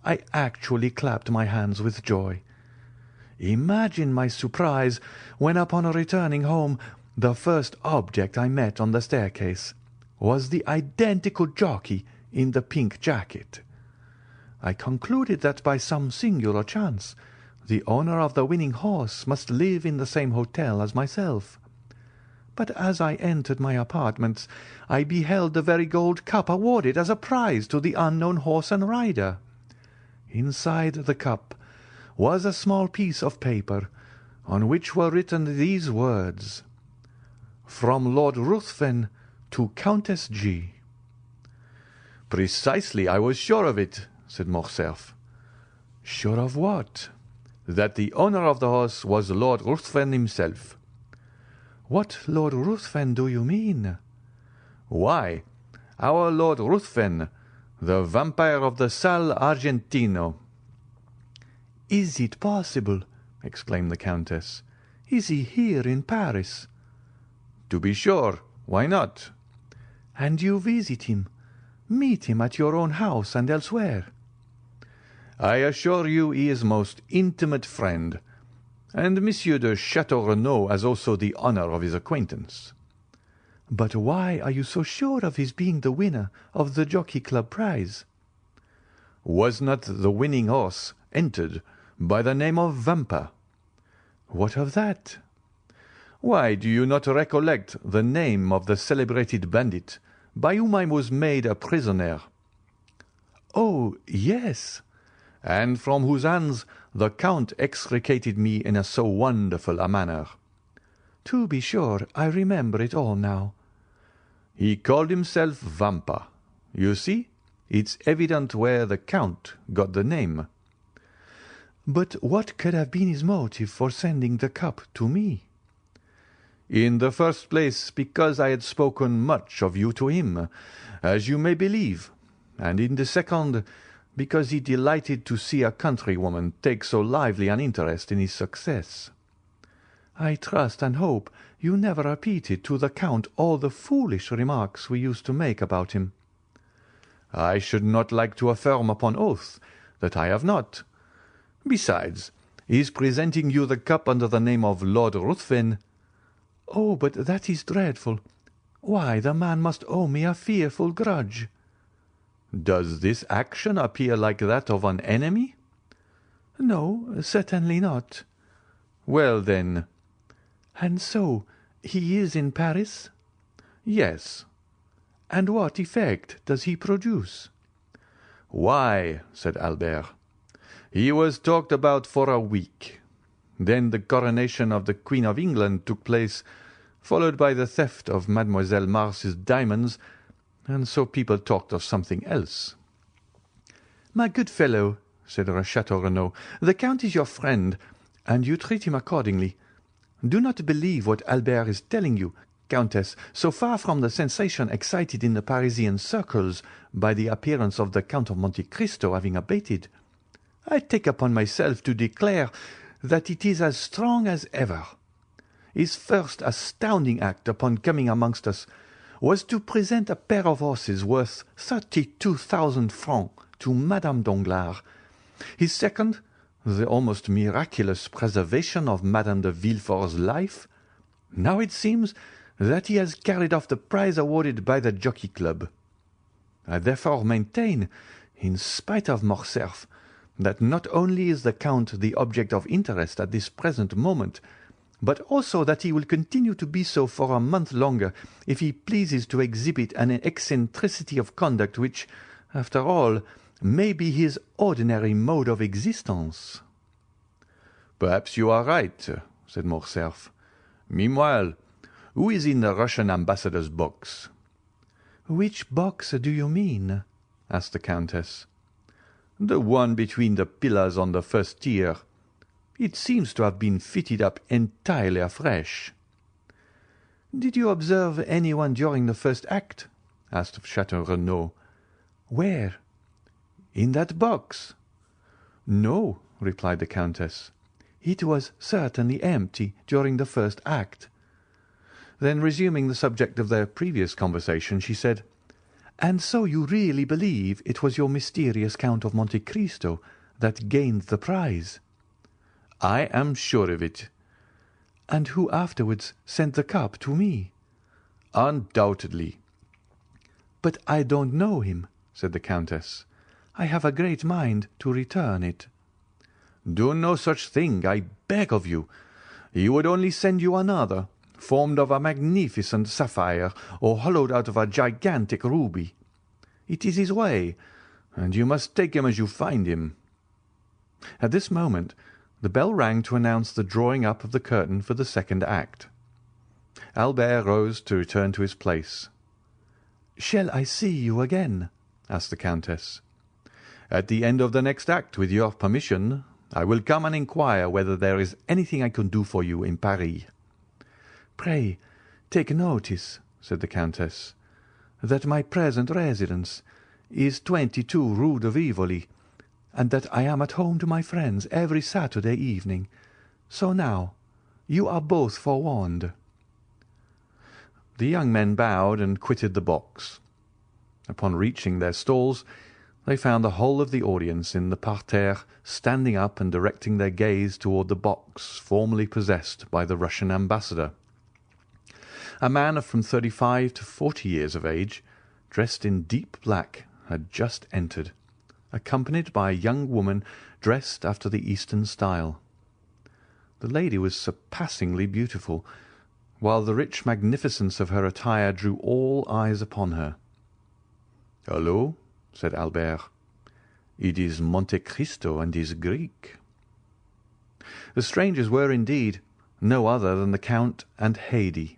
Speaker 4: I actually clapped my hands with joy. Imagine my surprise when, upon returning home, the first object I met on the staircase was the identical jockey in the pink jacket. I concluded that by some singular chance the owner of the winning horse must live in the same hotel as myself. but as I entered my apartments, I beheld the very gold cup awarded as a prize to the unknown horse and rider. Inside the cup was a small piece of paper, on which were written these words: "From Lord Ruthven to Countess G." "Precisely, I was sure of it," said Morcerf. "Sure of what?" "That the owner of the horse was Lord Ruthven himself." "What Lord Ruthven do you mean?" "Why, our Lord Ruthven, the vampire of the Sal Argentino." "Is it possible?" exclaimed the Countess. "Is he here in Paris?" "To be sure. Why not?" "And you visit him, meet him at your own house and elsewhere?" "I assure you he is most intimate friend, and Monsieur de Château Renaud has also the honour of his acquaintance."
Speaker 2: "But why are you so sure of his being the winner of the Jockey Club prize?"
Speaker 4: "Was not the winning horse entered by the name of Vampa?"
Speaker 2: "What of that?"
Speaker 4: "Why, do you not recollect the name of the celebrated bandit by whom I was made a prisoner?"
Speaker 2: "Oh, yes."
Speaker 4: "And from whose hands the Count extricated me in so wonderful a manner?"
Speaker 2: "To be sure, I remember it all now."
Speaker 4: "He called himself Vampa. You see, it's evident where the Count got the name."
Speaker 2: "But what could have been his motive for sending the cup to me?"
Speaker 4: "In the first place, because I had spoken much of you to him, as you may believe, and in the second, because he delighted to see a countrywoman take so lively an interest in his success."
Speaker 2: "I trust and hope you never repeated to the Count all the foolish remarks we used to make about him."
Speaker 4: "I should not like to affirm upon oath that I have not. Besides, his presenting you the cup under the name of Lord Ruthven—"
Speaker 2: "Oh, but that is dreadful. Why, the man must owe me a fearful grudge."
Speaker 4: "Does this action appear like that of an enemy?"
Speaker 2: "No, certainly not."
Speaker 4: "Well, then—"
Speaker 2: "And so he is in Paris?"
Speaker 4: "Yes."
Speaker 2: "And what effect does he produce?"
Speaker 4: "Why," said Albert, "he was talked about for a week. Then the coronation of the Queen of England took place, followed by the theft of Mademoiselle Mars's diamonds, and so people talked of something else."
Speaker 2: "My good fellow," said Château Renaud, "the Count is your friend, and you treat him accordingly. Do not believe what Albert is telling you, Countess. So far from the sensation excited in the Parisian circles by the appearance of the Count of Monte Cristo having abated, I take upon myself to declare that it is as strong as ever. His first astounding act upon coming amongst us was to present a pair of horses worth 32,000 francs to Madame Danglars. His second, the almost miraculous preservation of Madame de Villefort's life. Now it seems that he has carried off the prize awarded by the Jockey Club. I therefore maintain, in spite of Morcerf, that not only is the Count the object of interest at this present moment, but also that he will continue to be so for a month longer if he pleases to exhibit an eccentricity of conduct which, after all, may be his ordinary mode of existence."
Speaker 4: "Perhaps you are right," said Morcerf. "Meanwhile, who is in the Russian ambassador's box?"
Speaker 2: "Which box do you mean?" asked the Countess.
Speaker 4: "The one between the pillars on the first tier. It seems to have been fitted up entirely afresh."
Speaker 2: "Did you observe anyone during the first act?" asked Château Renaud. "Where?" "In that box." "No," replied the Countess. "It was certainly empty during the first act." Then, resuming the subject of their previous conversation, she said, "And so you really believe it was your mysterious Count of Monte Cristo that gained the prize?"
Speaker 4: "I am sure of it."
Speaker 2: "And who afterwards sent the cup to me?"
Speaker 4: "Undoubtedly."
Speaker 2: "But I don't know him," said the Countess. "I have a great mind to return it."
Speaker 4: "Do no such thing, I beg of you. He would only send you another, formed of a magnificent sapphire, or hollowed out of a gigantic ruby. It is his way, and you must take him as you find him." At this moment the bell rang to announce the drawing up of the curtain for the second act. Albert rose to return to his place. "Shall I see you again?" asked the Countess. "At the end of the next act, with your permission. I will come and inquire whether there is anything I can do for you in Paris." "Pray take notice," said the Countess, "that my present residence is 22 Rue de Rivoli, and that I am at home to my friends every Saturday evening. So now you are both forewarned." The young men bowed and quitted the box. Upon reaching their stalls, they found the whole of the audience in the parterre standing up and directing their gaze toward the box formerly possessed by the Russian ambassador. A man of from 35 to 40 years of age, dressed in deep black, had just entered, accompanied by a young woman dressed after the Eastern style. The lady was surpassingly beautiful, while the rich magnificence of her attire drew all eyes upon her. "Hullo," said Albert. "It is Monte Cristo and his Greek." The strangers were indeed no other than the Count and Haydée.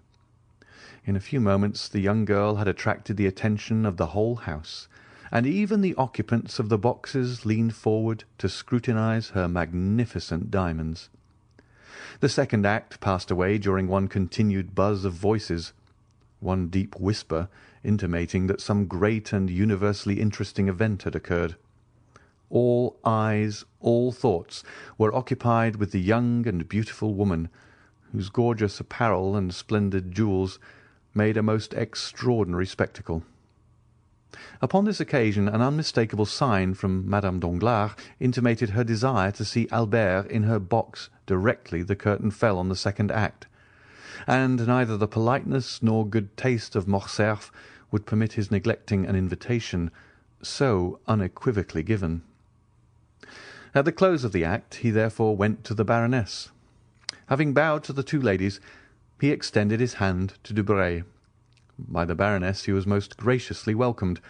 Speaker 4: In a few moments the young girl had attracted the attention of the whole house, and even the occupants of the boxes leaned forward to scrutinize her magnificent diamonds. The second act passed away during one continued buzz of voices, one deep whisper intimating that some great and universally interesting event had occurred. All eyes, all thoughts were occupied with the young and beautiful woman, whose gorgeous apparel and splendid jewels made a most extraordinary spectacle. Upon this occasion an unmistakable sign from Madame Danglars intimated her desire to see Albert in her box directly the curtain fell on the second act, and neither the politeness nor good taste of Morcerf would permit his neglecting an invitation so unequivocally given. At the close of the act he therefore went to the Baroness. Having bowed to the two ladies, he extended his hand to Debray. By the Baroness he was most graciously welcomed,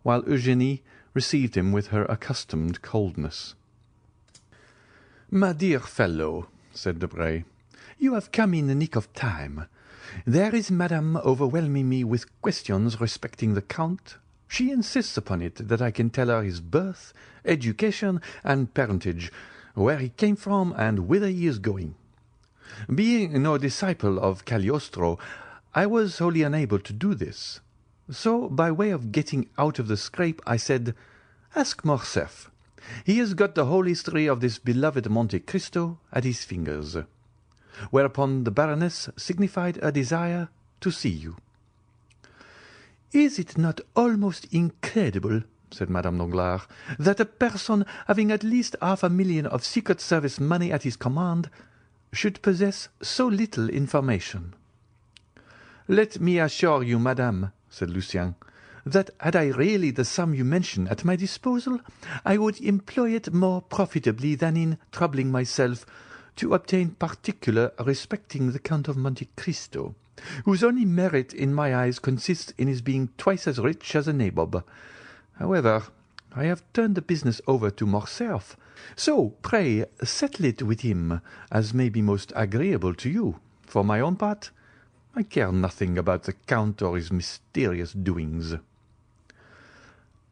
Speaker 4: while Eugénie received him with her accustomed coldness. "My dear fellow," said Debray, "you have come in the nick of time. There is Madame overwhelming me with questions respecting the Count. She insists upon it that I can tell her his birth, education, and parentage, where he came from, and whither he is going. Being no disciple of Cagliostro, I was wholly unable to do this. So, by way of getting out of the scrape, I said, 'Ask Morcerf. He has got the whole history of this beloved Monte Cristo at his fingers.' Whereupon the Baroness signified a desire to see you." "Is it not almost incredible," said Madame Danglars, "that a person having at least 500,000 of Secret Service money at his command should possess so little information?" "Let me assure you, madame," said Lucien, "that had I really the sum you mention at my disposal, I would employ it more profitably than in troubling myself to obtain particular respecting the Count of Monte Cristo, whose only merit in my eyes consists in his being twice as rich as a nabob. However, I have turned the business over to Morcerf, so pray settle it with him as may be most agreeable to you. For my own part, I care nothing about the Count or his mysterious doings."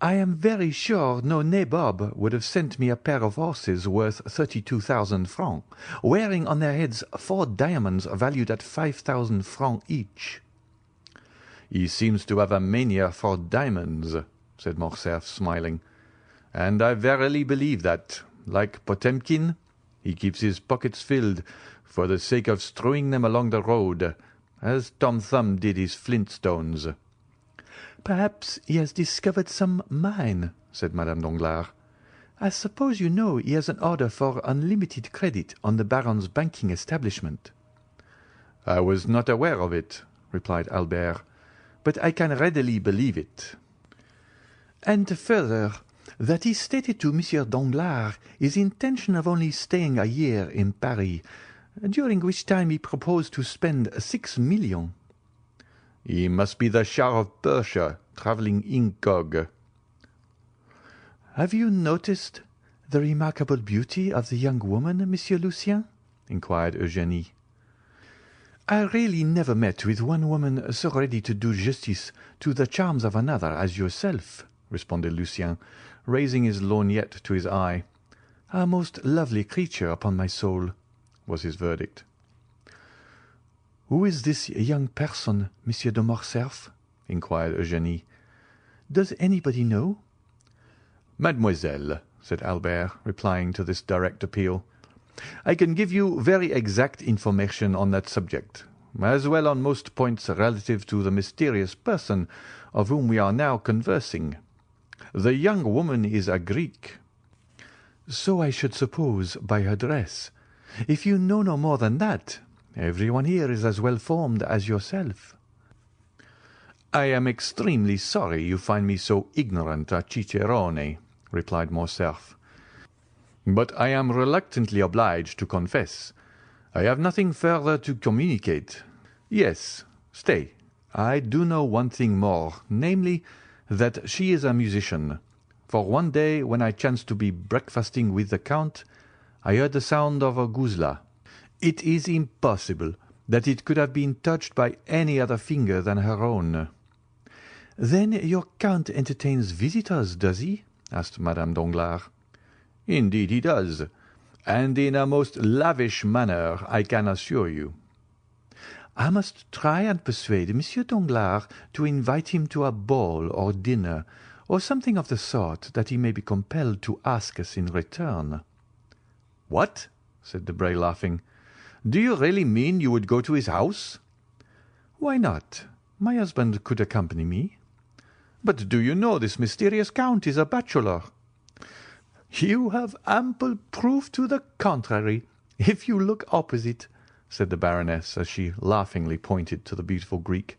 Speaker 4: "I am very sure no nabob would have sent me a pair of horses worth 32,000 francs, wearing on their heads 4 diamonds valued at 5,000 francs each." "He seems to have a mania for diamonds," said Morcerf, smiling, "and I verily believe that, like Potemkin, he keeps his pockets filled for the sake of strewing them along the road, as Tom Thumb did his flintstones." "Perhaps he has discovered some mine," said Madame Danglars. "I suppose you know he has an order for unlimited credit on the Baron's banking establishment." "I was not aware of it," replied Albert, "but I can readily believe it." "And further, that he stated to Monsieur Danglars his intention of only staying a year in Paris, during which time he proposed to spend 6 millions. He must be the Shah of Persia, travelling incog. Have you noticed the remarkable beauty of the young woman, Monsieur Lucien? Inquired Eugénie. I really never met with one woman so ready to do justice to the charms of another as yourself, responded Lucien, raising his lorgnette to his eye. A most lovely creature, upon my soul, was his verdict. Who is this young person, Monsieur de Morcerf? inquired Eugénie. Does anybody know? Mademoiselle, said Albert, replying to this direct appeal, I can give you very exact information on that subject, as well on most points relative to the mysterious person of whom we are now conversing. The young woman is a Greek. So I should suppose by her dress. If you know no more than that, everyone here is as well formed as yourself. I am extremely sorry you find me so ignorant a cicerone, replied Morcerf. But I am reluctantly obliged to confess. I have nothing further to communicate. Yes, stay. I do know one thing more, namely, that she is a musician. For one day, when I chanced to be breakfasting with the Count, I heard the sound of a guzla. It is impossible that it could have been touched by any other finger than her own. Then your Count entertains visitors, does he? asked Madame Danglars. Indeed he does, and in a most lavish manner, I can assure you. I must try and persuade Monsieur Danglars to invite him to a ball or dinner, or something of the sort, that he may be compelled to ask us in return. What? said Debray, laughing. Do you really mean you would go to his house? Why not? My husband could accompany me. But do you know this mysterious Count is a bachelor? You have ample proof to the contrary, if you look opposite, said the Baroness, as she laughingly pointed to the beautiful Greek.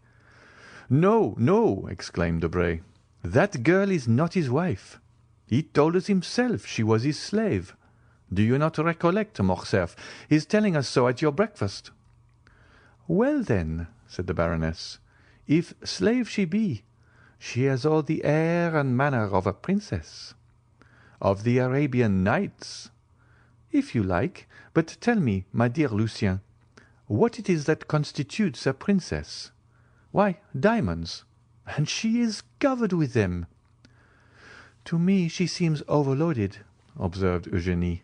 Speaker 4: No, no, exclaimed Debray. That girl is not his wife. He told us himself she was his slave. Do you not recollect, Morcerf, his telling us so at your breakfast? Well, then, said the Baroness, if slave she be, she has all the air and manner of a princess. Of the Arabian Nights, if you like. But tell me, my dear Lucien, what it is that constitutes a princess? Why, diamonds, and she is covered with them. To me she seems overloaded, observed Eugénie.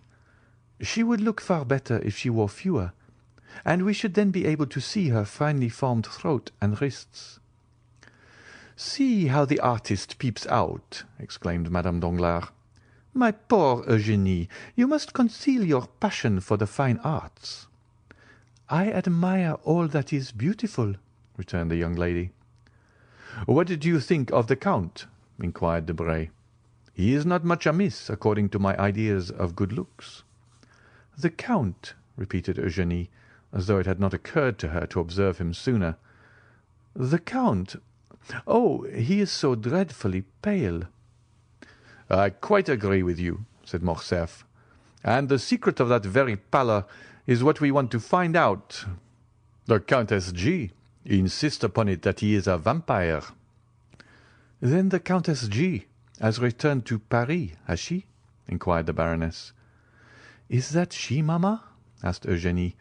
Speaker 4: She would look far better if she wore fewer, and we should then be able to see her finely formed throat and wrists. See how the artist peeps out, exclaimed Madame Danglars. My poor Eugénie, you must conceal your passion for the fine arts. I admire all that is beautiful, returned the young lady. What did you think of the Count? inquired Debray. He is not much amiss, according to my ideas of good looks. The Count, repeated Eugénie, as though it had not occurred to her to observe him sooner. The Count? Oh, he is so dreadfully pale. I quite agree with you, said Morcerf. And the secret of that very pallor is what we want to find out. The Countess G. insists upon it that he is a vampire. Then the Countess G. has returned to Paris, has she? inquired the Baroness. Is that she, mamma? asked Eugénie,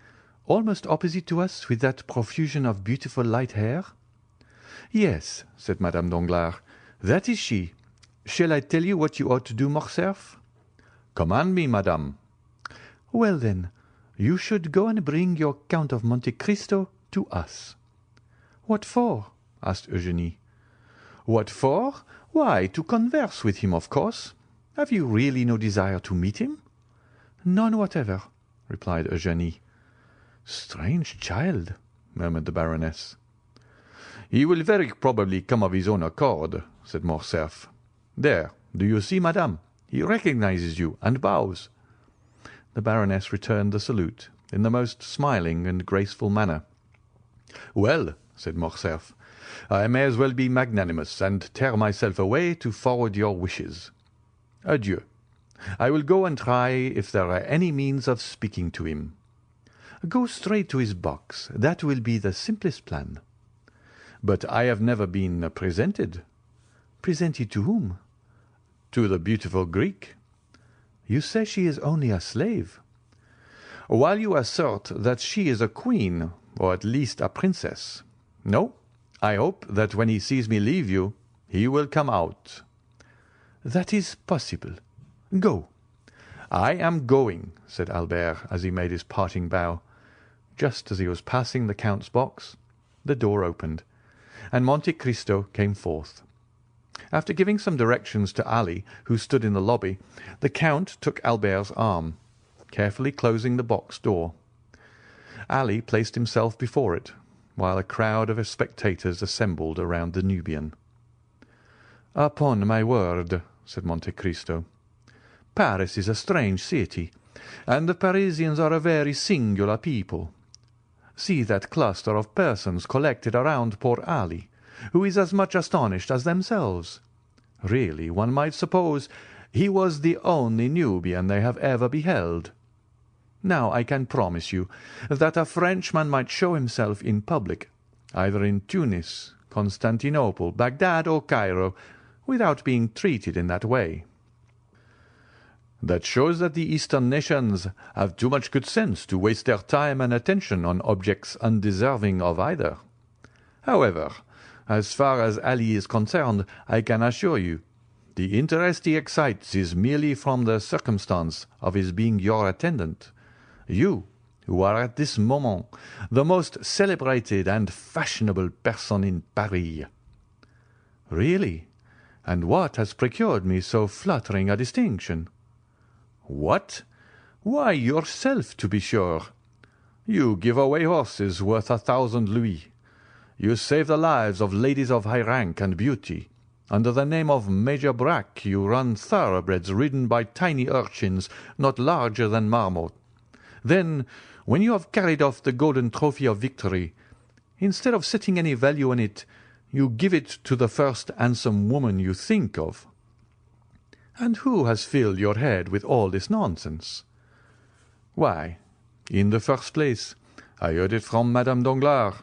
Speaker 4: almost opposite to us, with that profusion of beautiful light hair? Yes, said Madame Danglars, that is she. Shall I tell you what you ought to do, Morcerf? Command me, madame. Well, then, you should go and bring your Count of Monte Cristo to us. What for? asked Eugénie. What for? Why, to converse with him, of course. Have you really no desire to meet him? None whatever, replied Eugénie. Strange child, murmured the Baroness. He will very probably come of his own accord, said Morcerf. There, do you see, madame? He recognizes you and bows. The Baroness returned the salute in the most smiling and graceful manner. Well, said Morcerf, I may as well be magnanimous and tear myself away to forward your wishes. Adieu. I will go and try if there are any means of speaking to him. Go straight to his box. That will be the simplest plan. But I have never been presented. Presented to whom? To the beautiful Greek. You say she is only a slave. While you assert that she is a queen, or at least a princess. No, I hope that when he sees me leave you, he will come out. That is possible. Go. I am going, said Albert, as he made his parting bow. Just as he was passing the Count's box, the door opened, and Monte Cristo came forth. After giving some directions to Ali, who stood in the lobby, the Count took Albert's arm, carefully closing the box door. Ali placed himself before it, while a crowd of spectators assembled around the Nubian. "Upon my word," said Monte Cristo, "Paris is a strange city, and the Parisians are a very singular people. See that cluster of persons collected around poor Ali, who is as much astonished as themselves. Really, one might suppose he was the only Nubian they have ever beheld. Now I can promise you that a Frenchman might show himself in public, either in Tunis, Constantinople, Bagdad, or Cairo, without being treated in that way. That shows that the Eastern nations have too much good sense to waste their time and attention on objects undeserving of either. However, as far as Ali is concerned, I can assure you, the interest he excites is merely from the circumstance of his being your attendant. You, who are at this moment the most celebrated and fashionable person in Paris." "Really? And what has procured me so flattering a distinction?" "What? Why, yourself, to be sure. You give away horses worth 1,000 louis. You save the lives of ladies of high rank and beauty. Under the name of Major Brack you run thoroughbreds ridden by tiny urchins not larger than marmot. Then, when you have carried off the golden trophy of victory, instead of setting any value on it, you give it to the first handsome woman you think of. And who has filled your head with all this nonsense?" "Why, in the first place, I heard it from Madame Danglars,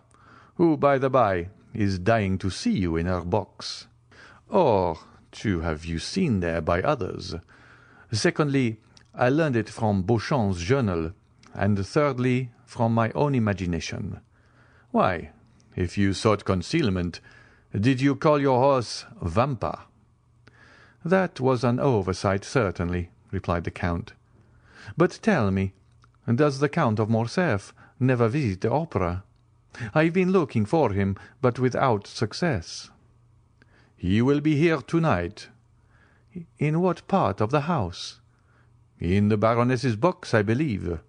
Speaker 4: who, by the by, is dying to see you in her box. Or to have you seen there by others. Secondly, I learned it from Beauchamp's journal, and thirdly, from my own imagination. Why, if you sought concealment, did you call your horse Vampa?" "That was an oversight, certainly," replied the Count. "But tell me, does the Count of Morcerf never visit the opera? I've been looking for him, but without success." "He will be here tonight." "In what part of the house?" "In the Baroness's box, I believe."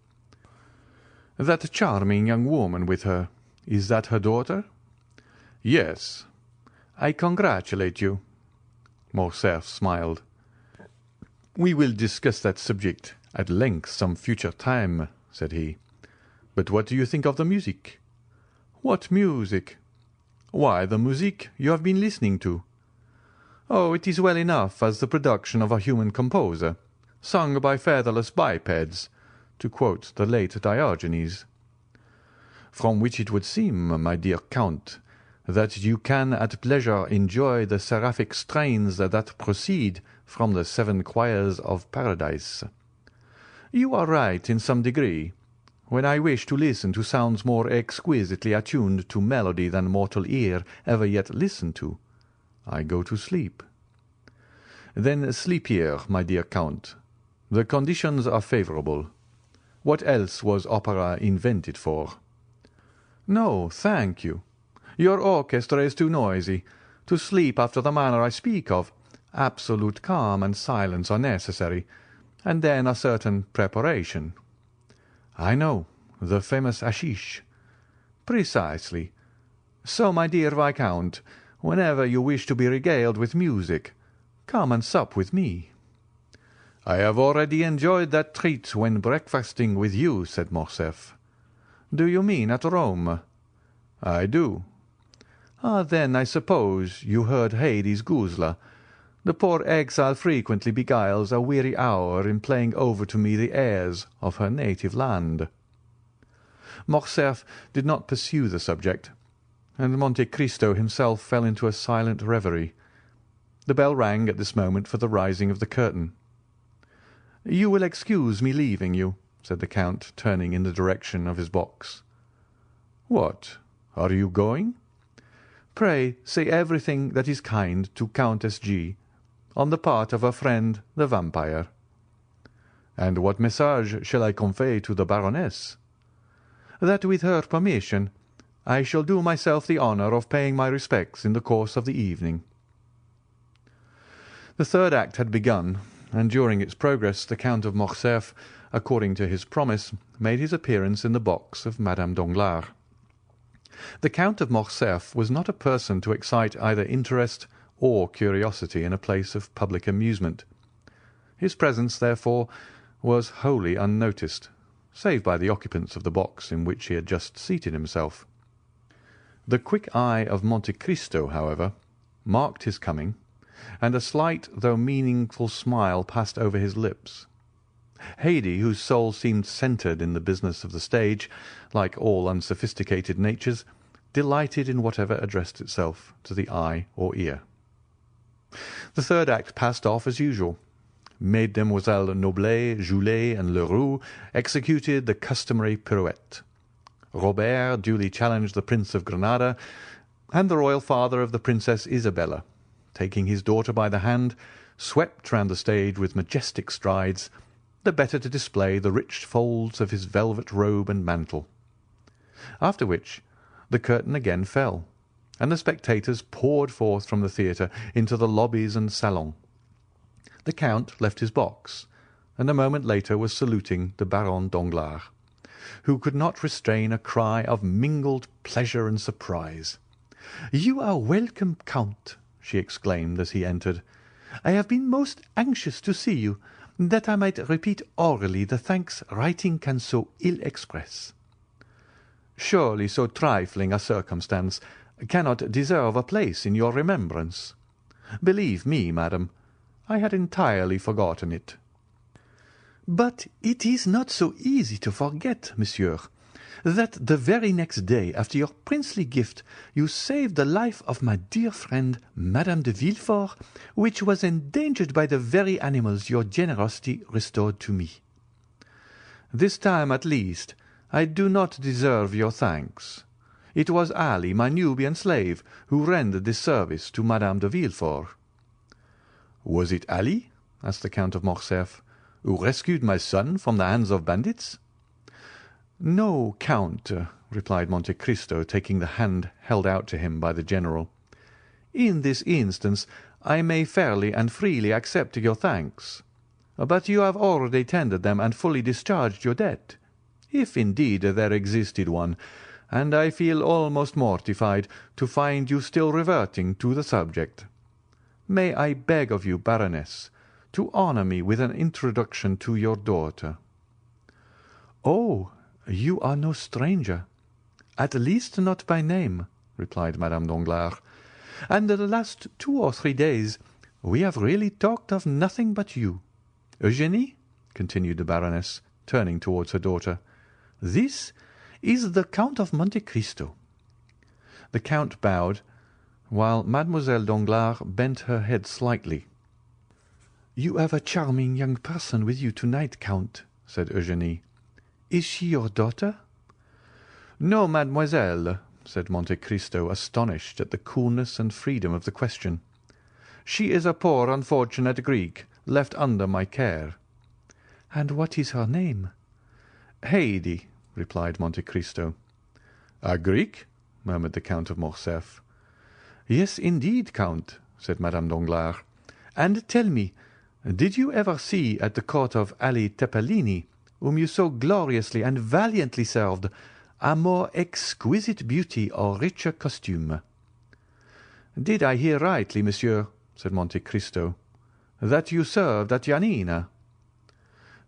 Speaker 4: "That charming young woman with her, is that her daughter?" "Yes." "I congratulate you." Morcerf smiled. "We will discuss that subject at length some future time," said he. "But what do you think of the music?" "What music?" "Why, the music you have been listening to." "Oh, it is well enough as the production of a human composer, sung by featherless bipeds, to quote the late Diogenes." "From which it would seem, my dear Count, that you can at pleasure enjoy the seraphic strains that proceed from the 7 choirs of Paradise." "You are right in some degree. When I wish to listen to sounds more exquisitely attuned to melody than mortal ear ever yet listened to, I go to sleep." "Then sleep here, my dear Count. The conditions are favourable. What else was opera invented for?" "No, thank you. Your orchestra is too noisy. To sleep after the manner I speak of, absolute calm and silence are necessary, and then a certain preparation." "I know, the famous hashish." "Precisely. So, my dear Viscount, whenever you wish to be regaled with music, come and sup with me." "I have already enjoyed that treat when breakfasting with you," said Morcerf. "Do you mean at Rome?" "I do." "Ah, then I suppose you heard Haydée's Guzla. The poor exile frequently beguiles a weary hour in playing over to me the airs of her native land." Morcerf did not pursue the subject, and Monte Cristo himself fell into a silent reverie. The bell rang at this moment for the rising of the curtain. "You will excuse me leaving you," said the Count, turning in the direction of his box. "What? Are you going?" "Pray say everything that is kind to Countess G. on the part of her friend the vampire." "And what message shall I convey to the Baroness?" "That with her permission I shall do myself the honour of paying my respects in the course of the evening." The third act had begun, and during its progress the Count of Morcerf, according to his promise, made his appearance in the box of Madame Danglars. The Count of Morcerf was not a person to excite either interest or curiosity in a place of public amusement. His presence, therefore, was wholly unnoticed, save by the occupants of the box in which he had just seated himself. The quick eye of Monte Cristo, however, marked his coming, and a slight though meaningful smile passed over his lips. Haydée, whose soul seemed centred in the business of the stage, like all unsophisticated natures, delighted in whatever addressed itself to the eye or ear. The third act passed off as usual. Mesdemoiselles Noblet, Joulet, and Leroux executed the customary pirouette. Robert duly challenged the Prince of Granada, and the royal father of the Princess Isabella, taking his daughter by the hand, swept round the stage with majestic strides, the better to display the rich folds of his velvet robe and mantle. After which the curtain again fell, and the spectators poured forth from the theatre into the lobbies and salons. The Count left his box, and a moment later was saluting the Baronne Danglars, who could not restrain a cry of mingled pleasure and surprise. "You are welcome, Count," she exclaimed as he entered. "I have been most anxious to see you, that I might repeat orally the thanks writing can so ill express." "Surely so trifling a circumstance cannot deserve a place in your remembrance. Believe me, madam, I had entirely forgotten it." "But it is not so easy to forget, monsieur, that the very next day after your princely gift you saved the life of my dear friend Madame de Villefort, which was endangered by the very animals your generosity restored to me. This time, at least, I do not deserve your thanks. It was Ali, my Nubian slave, who rendered this service to Madame de Villefort." "Was it Ali," asked the Count of Morcerf, "who rescued my son from the hands of bandits?" "No, Count," replied Monte Cristo, taking the hand held out to him by the general. "In this instance I may fairly and freely accept your thanks. But you have already tendered them and fully discharged your debt, if indeed there existed one, and I feel almost mortified to find you still reverting to the subject. May I beg of you, Baroness, to honour me with an introduction to your daughter?" "Oh, you are no stranger, at least not by name," replied Madame Danglars, "and the last 2 or 3 days we have really talked of nothing but you. Eugénie," continued the Baroness, turning towards her daughter, "this is the Count of Monte Cristo." The Count bowed, while Mademoiselle Danglars bent her head slightly. "You have a charming young person with you to-night, Count," said Eugénie. "Is she your daughter?" "No, mademoiselle," said Monte Cristo, astonished at the coolness and freedom of the question. "She is a poor unfortunate Greek, left under my care." "And what is her name?" "Haydée," replied Monte Cristo. "A Greek?" murmured the Count of Morcerf. "Yes, indeed, Count," said Madame Danglars. "And tell me, did you ever see at the court of Ali Tepelini, whom you so gloriously and valiantly served, a more exquisite beauty or richer costume?" "Did I hear rightly, monsieur," said Monte Cristo, "that you served at Yanina?"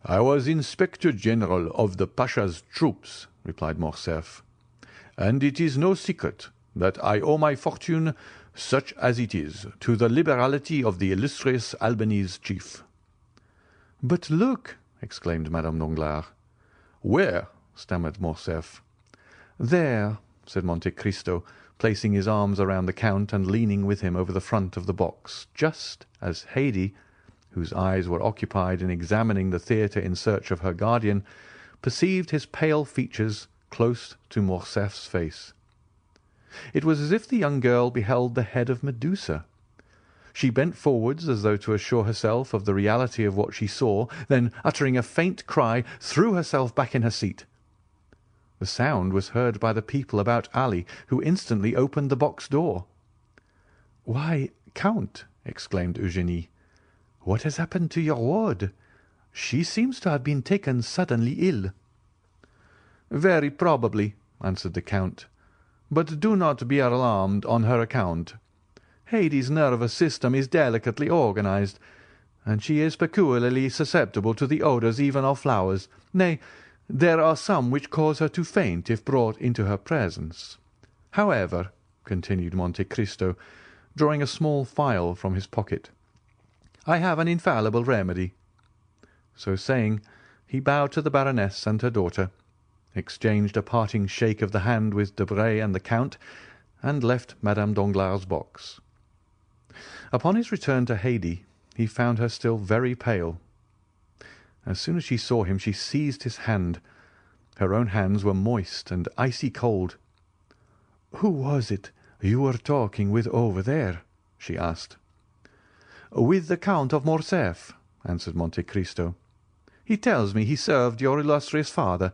Speaker 4: "I was Inspector General of the Pasha's troops," replied Morcerf, "and it is no secret that I owe my fortune, such as it is, to the liberality of the illustrious Albanese chief." "But look!" exclaimed Madame Danglars. "Where?" stammered Morcerf. "There," said Monte Cristo, placing his arms around the Count and leaning with him over the front of the box, just as Haydée, whose eyes were occupied in examining the theatre in search of her guardian, perceived his pale features close to Morcerf's face. It was as if the young girl beheld the head of Medusa. She bent forwards as though to assure herself of the reality of what she saw, then, uttering a faint cry, threw herself back in her seat. The sound was heard by the people about Ali, who instantly opened the box door. "Why, Count," exclaimed Eugénie, "what has happened to your ward? She seems to have been taken suddenly ill." "Very probably," answered the Count, "but do not be alarmed on her account. Haydée's nervous system is delicately organized, and she is peculiarly susceptible to the odours even of flowers. Nay, there are some which cause her to faint if brought into her presence. However," continued Monte Cristo, drawing a small phial from his pocket, "I have an infallible remedy." So saying, he bowed to the Baroness and her daughter, exchanged a parting shake of the hand with Debray and the Count, and left Madame Danglars' box. Upon his return to Haydée, he found her still very pale. As soon as she saw him, she seized his hand. Her own hands were moist and icy cold. "Who was it you were talking with over there?" she asked. "With the Count of Morcerf," answered Monte Cristo. "He tells me he served your illustrious father,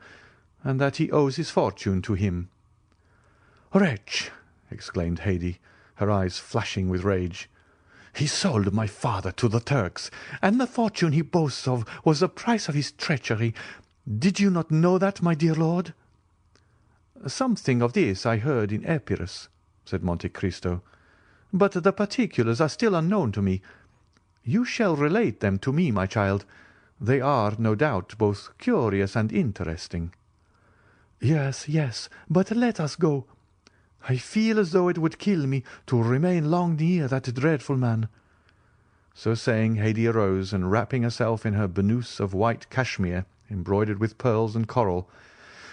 Speaker 4: and that he owes his fortune to him." "Wretch!" exclaimed Haydée, her eyes flashing with rage. "He sold my father to the Turks, and the fortune he boasts of was the price of his treachery. Did you not know that, my dear lord?" "Something of this I heard in Epirus," said Monte Cristo, "but the particulars are still unknown to me. You shall relate them to me, my child. They are, no doubt, both curious and interesting." "Yes, yes, but let us go. I feel as though it would kill me to remain long near that dreadful man." So saying, Haydée arose, and wrapping herself in her burnous of white cashmere embroidered with pearls and coral,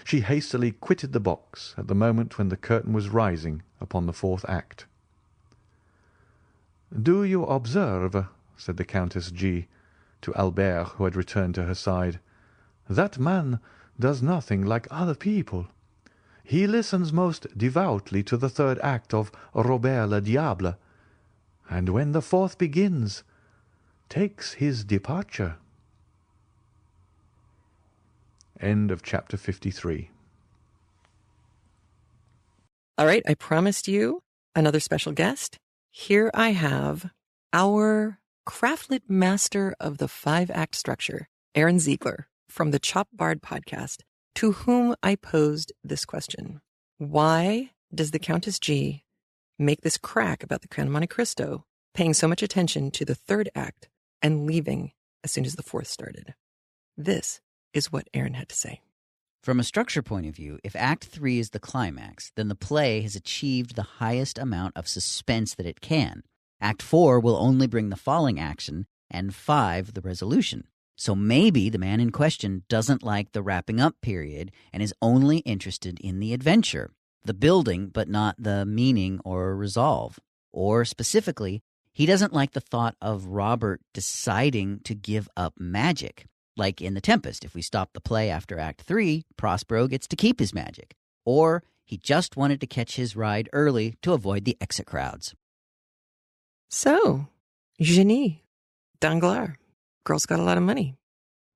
Speaker 4: she hastily quitted the box at the moment when the curtain was rising upon the fourth act. "Do you observe," said the Countess G. to Albert, who had returned to her side, "that man does nothing like other people. He listens most devoutly to the third act of Robert le Diable, and when the fourth begins, takes his departure." End of chapter 53.
Speaker 2: All right, I promised you another special guest. Here I have our craftlit master of the 5-act structure, Aaron Ziegler, from the Chop Bard podcast, to whom I posed this question. Why does the Countess G make this crack about the Count of Monte Cristo, paying so much attention to the third act and leaving as soon as the fourth started? This is what Aaron had to say.
Speaker 5: From a structure point of view, if Act 3 is the climax, then the play has achieved the highest amount of suspense that it can. Act 4 will only bring the falling action, and 5 the resolution. So maybe the man in question doesn't like the wrapping up period and is only interested in the adventure, the building, but not the meaning or resolve. Or specifically, he doesn't like the thought of Robert deciding to give up magic. Like in The Tempest, if we stop the play after Act 3, Prospero gets to keep his magic. Or he just wanted to catch his ride early to avoid the exit crowds.
Speaker 2: So, Eugénie, Danglars, girl's got a lot of money.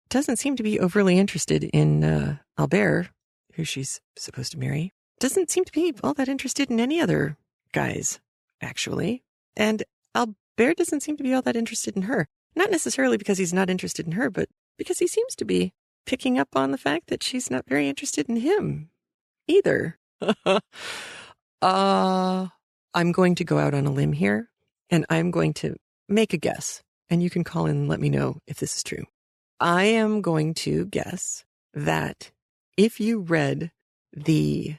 Speaker 2: Doesn't seem to be overly interested in Albert, who she's supposed to marry. Doesn't seem to be all that interested in any other guys, actually. And Albert doesn't seem to be all that interested in her. Not necessarily because he's not interested in her, but because he seems to be picking up on the fact that she's not very interested in him either. I'm going to go out on a limb here, and I'm going to make a guess, and you can call in and let me know if this is true. I am going to guess that if you read the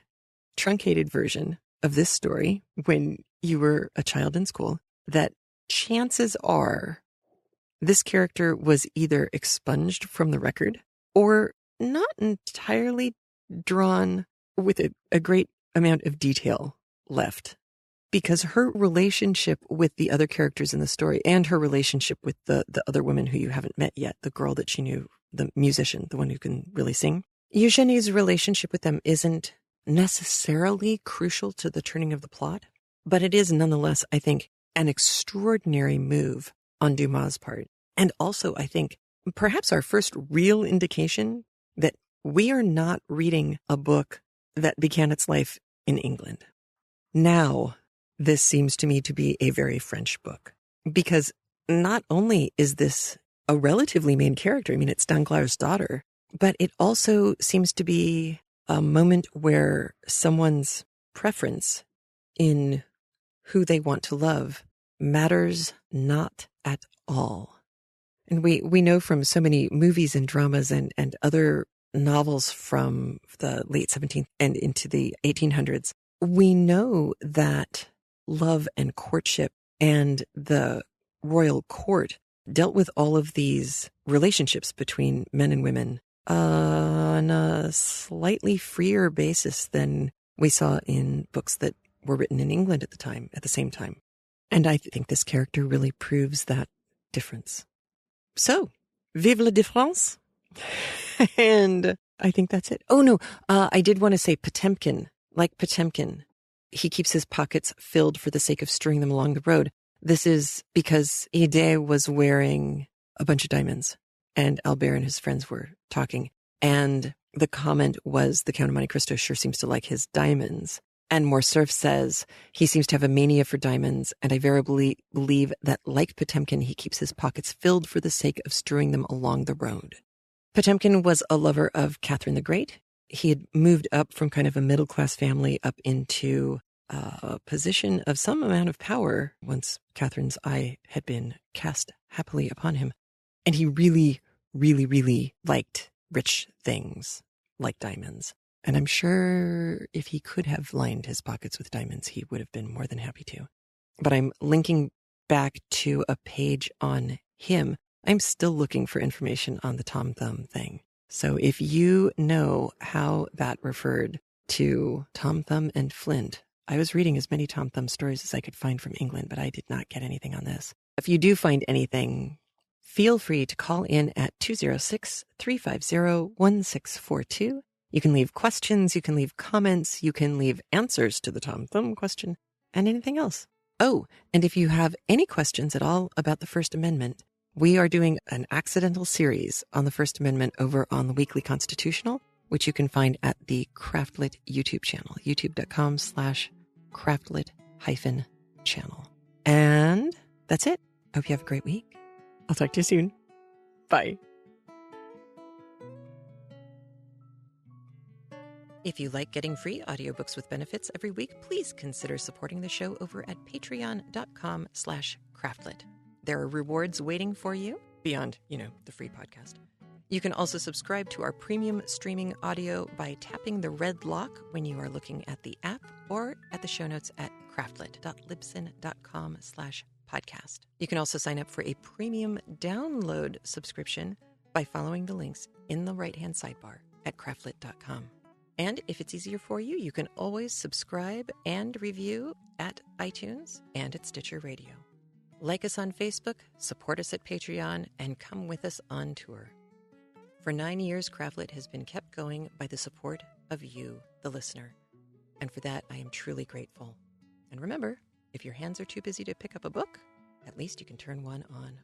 Speaker 2: truncated version of this story when you were a child in school, that chances are this character was either expunged from the record or not entirely drawn with a great amount of detail left, because her relationship with the other characters in the story and her relationship with the other women who you haven't met yet, the girl that she knew, the musician, the one who can really sing, Eugenie's relationship with them isn't necessarily crucial to the turning of the plot, but it is nonetheless, I think, an extraordinary move on Dumas' part. And also, I think, perhaps our first real indication that we are not reading a book that began its life in England. Now, this seems to me to be a very French book, because not only is this a relatively main character, I mean, it's Danglars' daughter, but it also seems to be a moment where someone's preference in who they want to love matters not at all. And we know from so many movies and dramas and other novels from the late 17th and into the 1800s, we know that love and courtship and the royal court dealt with all of these relationships between men and women on a slightly freer basis than we saw in books that were written in England at the same time. And I think this character really proves that difference. So, vive la différence. And I think that's it. Oh, no, I did want to say Potemkin, like Potemkin. He keeps his pockets filled for the sake of stringing them along the road. This is because Ide was wearing a bunch of diamonds, and Albert and his friends were talking. And the comment was, the Count of Monte Cristo sure seems to like his diamonds. And Morcerf says he seems to have a mania for diamonds, and I verily believe that, like Potemkin, he keeps his pockets filled for the sake of strewing them along the road. Potemkin was a lover of Catherine the Great. He had moved up from kind of a middle-class family up into a position of some amount of power once Catherine's eye had been cast happily upon him. And he really, really, really liked rich things like diamonds. And I'm sure if he could have lined his pockets with diamonds, he would have been more than happy to. But I'm linking back to a page on him. I'm still looking for information on the Tom Thumb thing. So if you know how that referred to Tom Thumb and Flint, I was reading as many Tom Thumb stories as I could find from England, but I did not get anything on this. If you do find anything, feel free to call in at 206-350-1642. You can leave questions, you can leave comments, you can leave answers to the Tom Thumb question, and anything else. Oh, and if you have any questions at all about the First Amendment, we are doing an accidental series on the First Amendment over on the Weekly Constitutional, which you can find at the Craftlit YouTube channel, youtube.com/craftlit-channel. And that's it. I hope you have a great week. I'll talk to you soon. Bye. If you like getting free audiobooks with benefits every week, please consider supporting the show over at patreon.com/craftlit. There are rewards waiting for you beyond, the free podcast. You can also subscribe to our premium streaming audio by tapping the red lock when you are looking at the app or at the show notes at craftlit.libsyn.com/podcast. You can also sign up for a premium download subscription by following the links in the right-hand sidebar at craftlit.com. And if it's easier for you, you can always subscribe and review at iTunes and at Stitcher Radio. Like us on Facebook, support us at Patreon, and come with us on tour. For 9 years, Craftlit has been kept going by the support of you, the listener. And for that, I am truly grateful. And remember, if your hands are too busy to pick up a book, at least you can turn one on